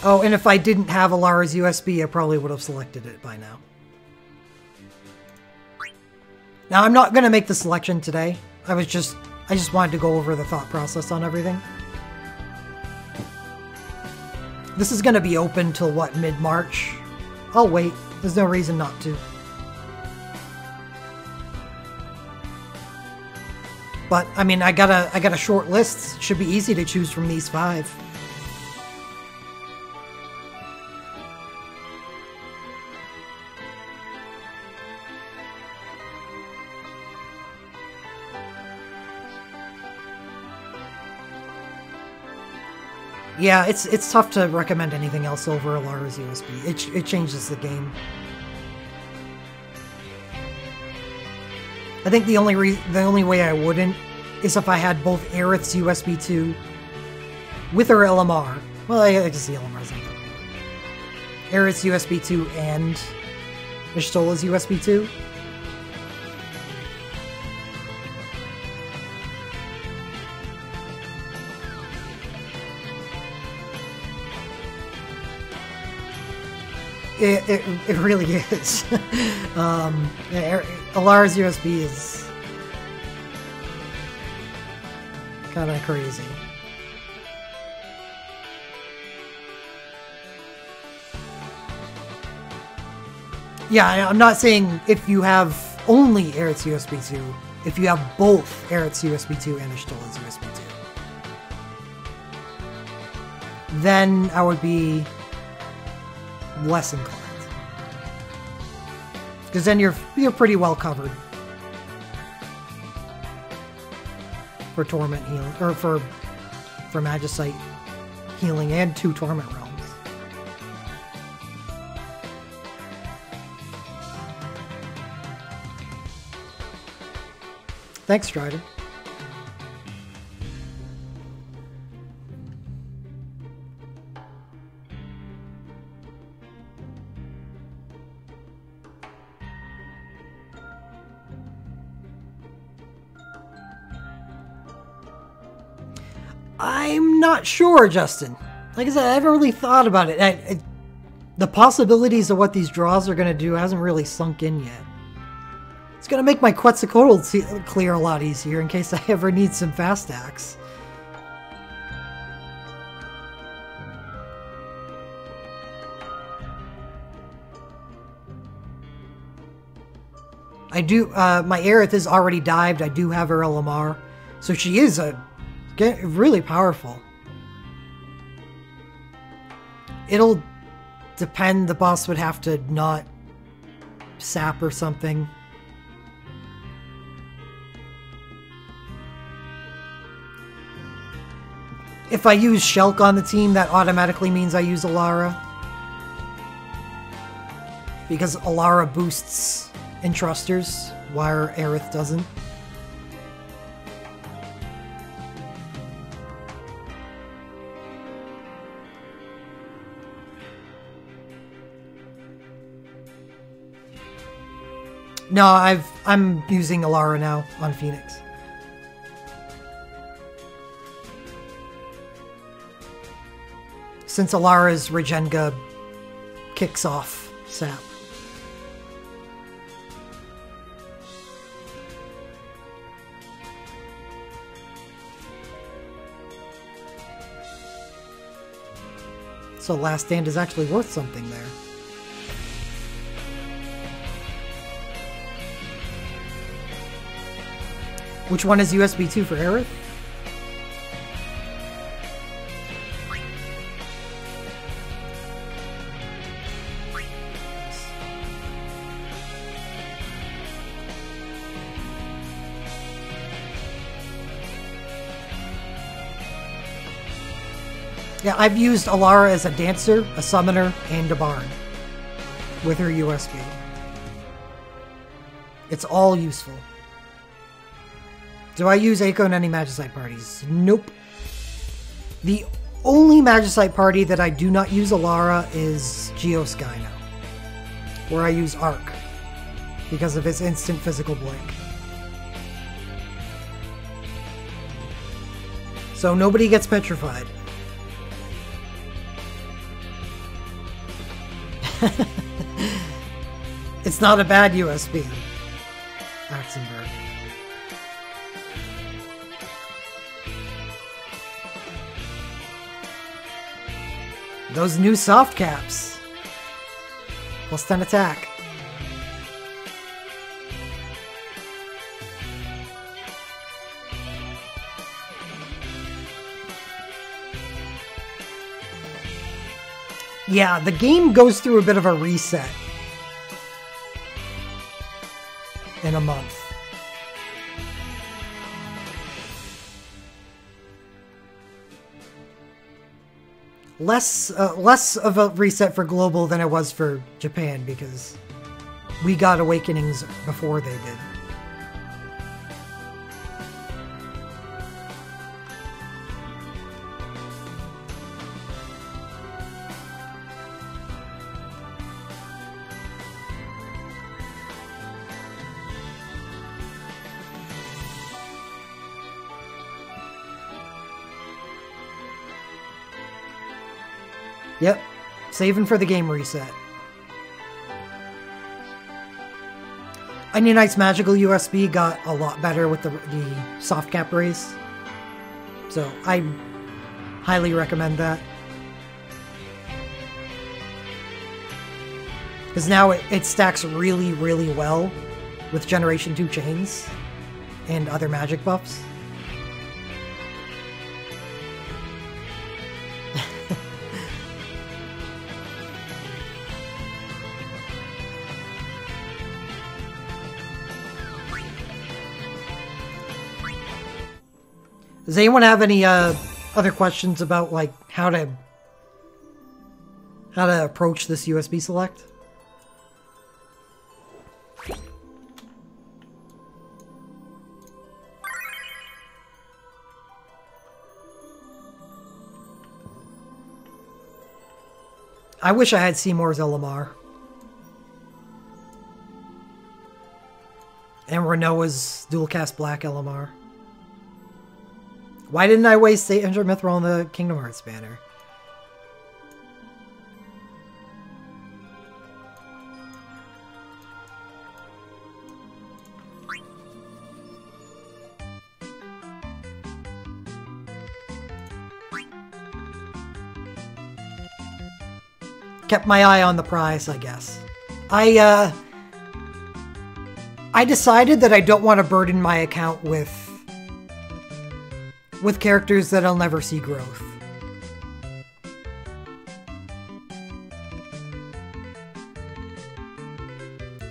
Oh, and if I didn't have Alara's USB, I probably would have selected it by now. Now, I'm not going to make the selection today. I just wanted to go over the thought process on everything. This is going to be open till, what, mid-March? I'll wait. There's no reason not to. But, I mean, I got a short list. It should be easy to choose from these 5. Yeah, it's tough to recommend anything else over Alara's USB. It changes the game. I think the only way I wouldn't is if I had both Aerith's USB 2 with her LMR. Well, I guess the LMR's not that bad. Aerith's USB 2 and Y'shtola's USB 2. It really is. Alara's USB is kind of crazy. Yeah, I'm not saying if you have only Aerith's USB 2, if you have both Aerith's USB 2 and Y'shtola's USB 2, then I would be less inclined, because then you're pretty well covered for Torment healing, or for Magicite healing and 2 Torment realms. Thanks, Strider. I'm not sure, Justin. Like I said, I haven't really thought about it. The possibilities of what these draws are going to do hasn't really sunk in yet. It's going to make my Quetzalcoatl clear a lot easier in case I ever need some fast acts. I do, my Aerith is already dived. I do have her LMR. So she is really powerful. It'll depend. The boss would have to not sap or something. If I use Shulk on the team, that automatically means I use Alara. Because Alara boosts Entrusters, while Aerith doesn't. No, I'm using Alara now on Phoenix. Since Alara's Regenga kicks off sap. So Last Stand is actually worth something there. Which one is USB 2 for Aerith? Yeah, I've used Alara as a dancer, a summoner, and a bard with her USB. It's all useful. Do I use Eiko in any Magicite parties? Nope. The only Magicite party that I do not use Alara is Geoskyno, where I use Arc because of its instant physical blink. So nobody gets petrified. It's not a bad USB. Axenberg. Those new soft caps. Plus 10 attack. Yeah, the game goes through a bit of a reset in a month. Less of a reset for global than it was for Japan, because we got Awakenings before they did. Yep, saving for the game reset. Onion Knight's Magical USB got a lot better with the soft cap raise. So I highly recommend that. Because now it stacks really, really well with Generation 2 chains and other magic buffs. Does anyone have any other questions about like how to approach this USB select? I wish I had Seymour's Elamar. And Renoa's dual cast black Elamar. Why didn't I waste 800 Mithril on the Kingdom Hearts banner? Kept my eye on the prize, I guess. I decided that I don't want to burden my account with characters that I'll never see growth.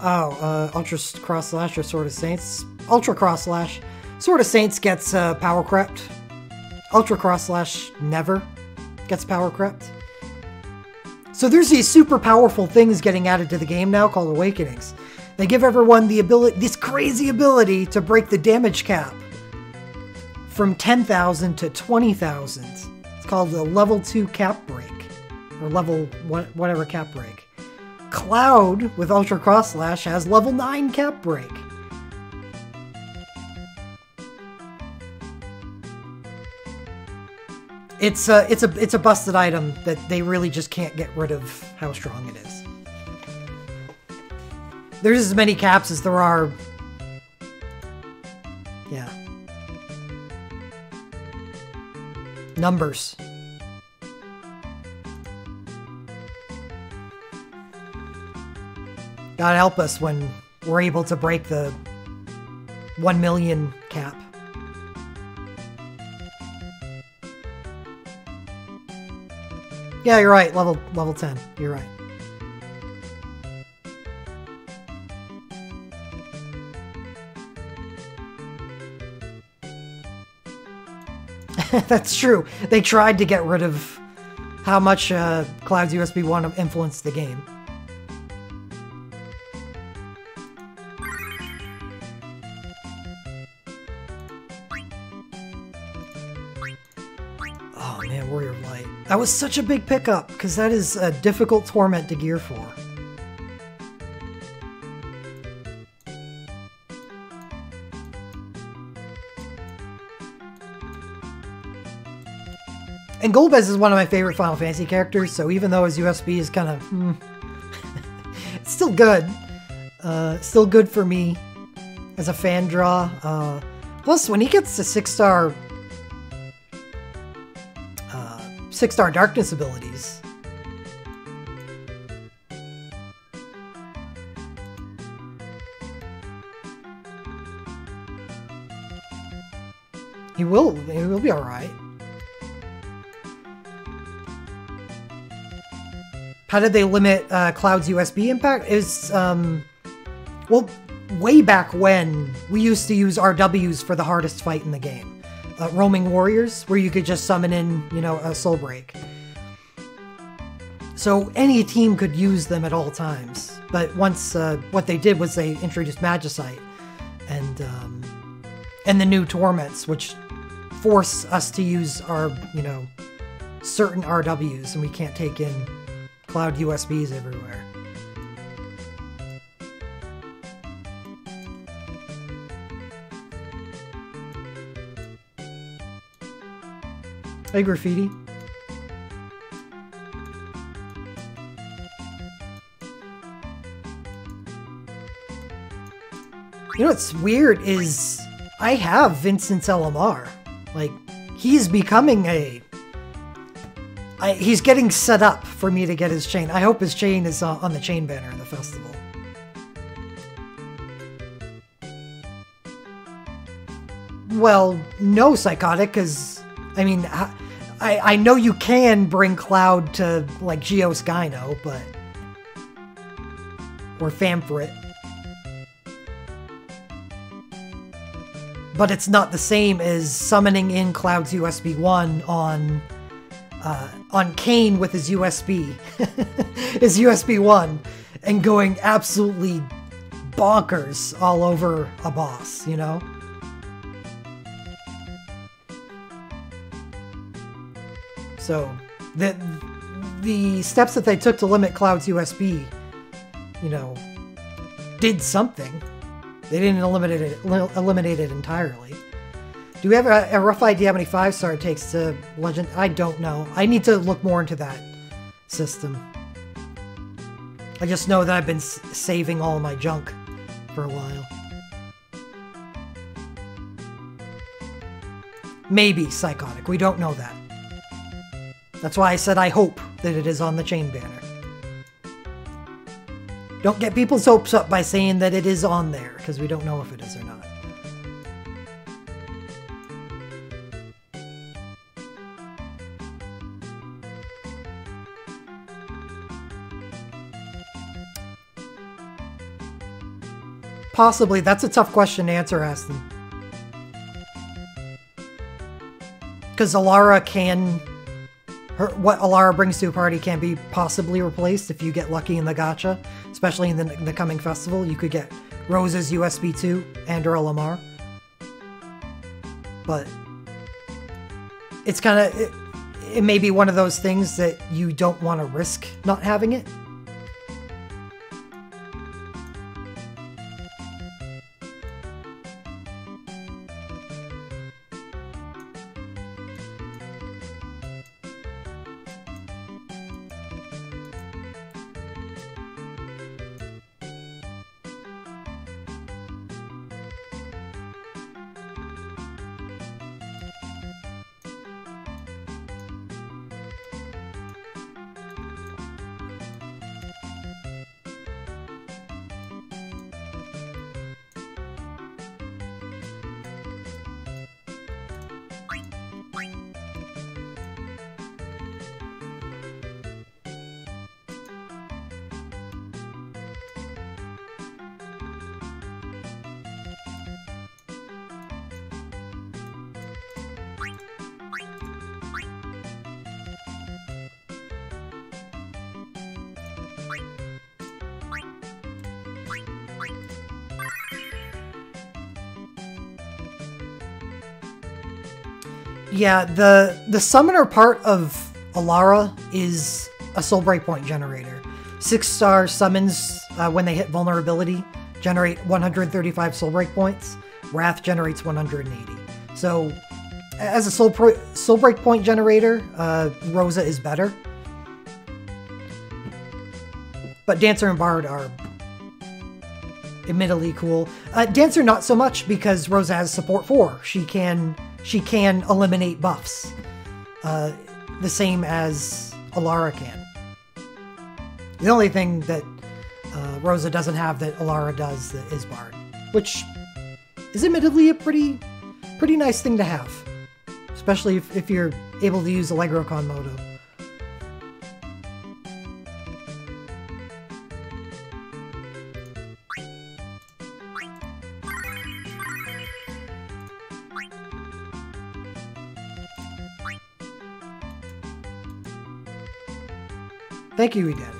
Oh, Ultra Cross Slash or Sword of Saints? Ultra Cross Slash. Sword of Saints gets power crept. Ultra Cross Slash never gets power crept. So there's these super powerful things getting added to the game now called Awakenings. They give everyone the ability, this crazy ability to break the damage cap from 10,000 to 20,000. It's called the level 2 cap break, or level whatever cap break. Cloud with Ultra Cross Slash has level 9 cap break. It's a busted item that they really just can't get rid of how strong it is. There's as many caps as there are. Yeah. Numbers. God help us when we're able to break the 1 million cap. Yeah, you're right. Level 10. You're right. That's true. They tried to get rid of how much Cloud's USB 1 influenced the game. Oh man, Warrior of Light. That was such a big pickup, because that is a difficult torment to gear for. And Golbez is one of my favorite Final Fantasy characters, so even though his USB is kind of, it's still good. Still good for me. as a fan draw. Plus, when he gets the 6-star darkness abilities, he will be all right. How did they limit Cloud's USB impact? Is well, way back when, we used to use RWs for the hardest fight in the game. Roaming Warriors, where you could just summon in, you know, a Soul Break. So any team could use them at all times. But once, what they did was they introduced Magicite and the new Torments, which force us to use our, you know, certain RWs, and we can't take in Cloud USBs everywhere. Hey, Graffiti. You know what's weird is I have Vincent's LMR. Like, he's becoming he's getting set up for me to get his chain. I hope his chain is on the chain banner in the festival. Well, no, Psychotic, because, I mean, I know you can bring Cloud to, like, Geoskyno, but... or Famfrit. But it's not the same as summoning in Cloud's USB 1 on Kain with his USB, his USB 1, and going absolutely bonkers all over a boss, you know? So, the steps that they took to limit Cloud's USB, you know, did something. They didn't eliminate it entirely. Do we have a rough idea how many 5-star it takes to Legend? I don't know. I need to look more into that system. I just know that I've been saving all my junk for a while. Maybe Psychotic. We don't know that. That's why I said I hope that it is on the chain banner. Don't get people's hopes up by saying that it is on there, because we don't know if it is or not. Possibly. That's a tough question to answer, Aston. Because Alara can... what Alara brings to a party can be possibly replaced if you get lucky in the gacha. Especially in the coming festival, you could get Rosa's USB 2 and her LMR. But it's kind of... it may be one of those things that you don't want to risk not having it. Yeah, the summoner part of Alara is a soul breakpoint generator. 6-star summons, when they hit vulnerability, generate 135 soul breakpoints. Wrath generates 180. So, as a soul breakpoint generator, Rosa is better. But Dancer and Bard are admittedly cool. Dancer not so much because Rosa has support 4. She can eliminate buffs. The same as Alara can. The only thing that Rosa doesn't have that Alara does is Bard, which is admittedly a pretty nice thing to have, especially if you're able to use Allegro Con Moto. Thank you, Daddy.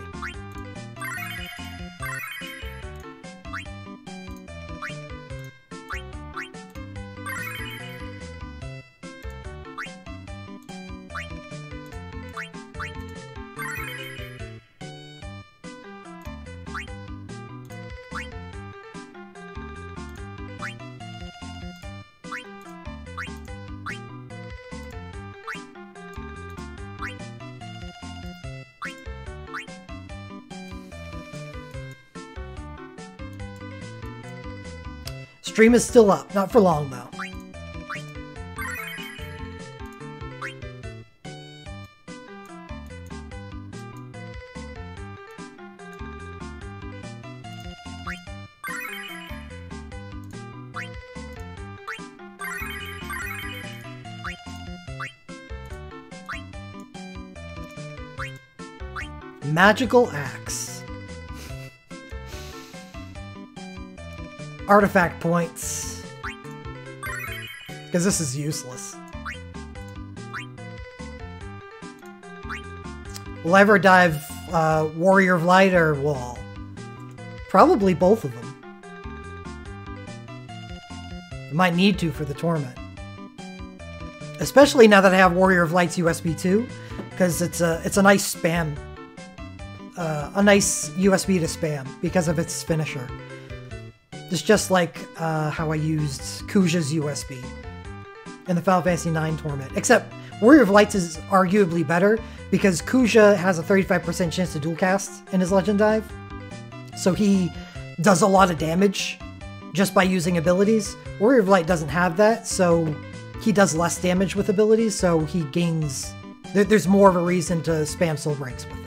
Stream is still up, not for long though. Magical Axe. Artifact points. Because this is useless. Will I ever dive Warrior of Light or Wall? Probably both of them. I might need to for the Torment. Especially now that I have Warrior of Light's USB 2, because it's a nice spam. A nice USB to spam because of its finisher. It's just like how I used Kuja's USB in the Final Fantasy IX Torment. Except Warrior of Lights is arguably better because Kuja has a 35% chance to dual cast in his Legend Dive. So he does a lot of damage just by using abilities. Warrior of Light doesn't have that, so he does less damage with abilities, so he gains... There's more of a reason to spam Soul Breaks with it.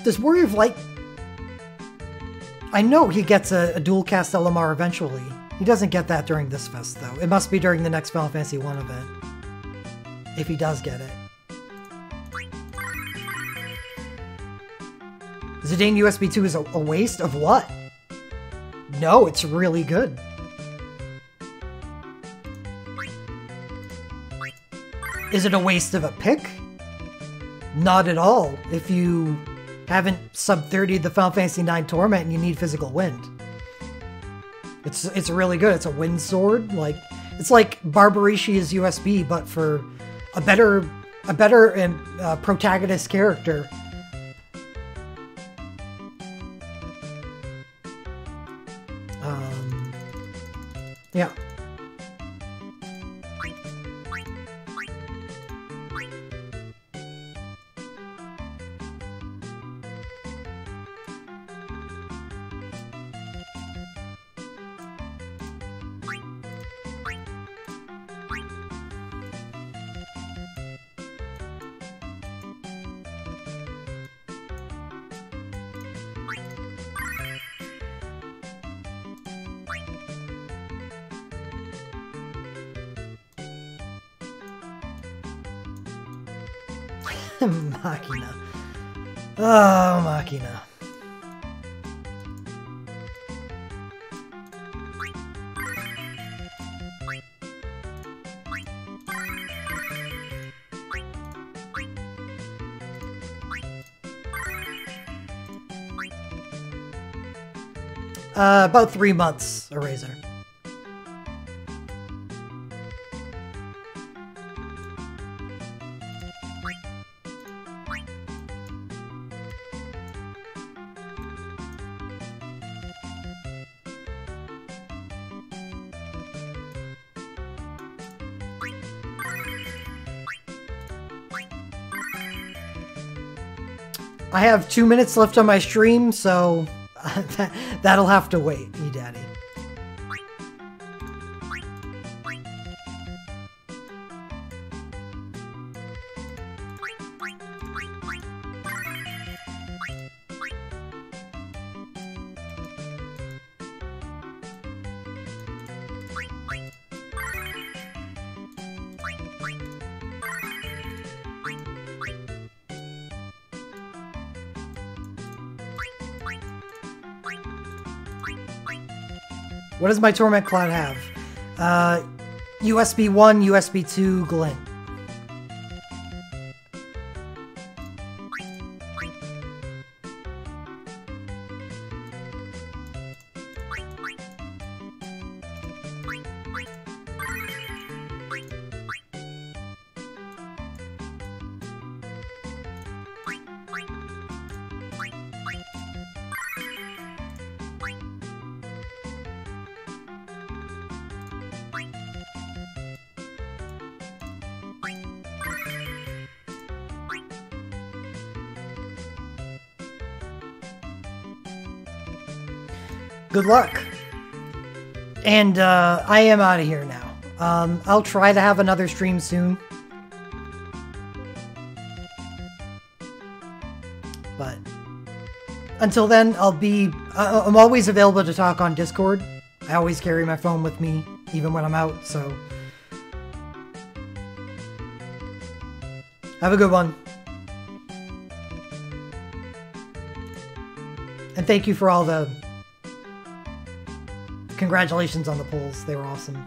Does Warrior of Light... I know he gets a dual cast LMR eventually. He doesn't get that during this fest, though. It must be during the next Final Fantasy 1 event. If he does get it. Zidane USB 2 is a waste of what? No, it's really good. Is it a waste of a pick? Not at all. If you haven't sub-30'd the Final Fantasy IX Torment and you need physical wind. It's really good. It's a wind sword. Like, it's like Barbarishia's USB, but for a better protagonist character. Yeah. Machina. Oh, Machina. About 3 months, Eraser. I have 2 minutes left on my stream, so that'll have to wait, eDaddy. What does my Torment Cloud have? USB 1, USB 2, Glint. Good luck. And I am out of here now. I'll try to have another stream soon. But until then, I'm always available to talk on Discord. I always carry my phone with me, even when I'm out, so. Have a good one. And thank you for all the congratulations on the polls. They were awesome.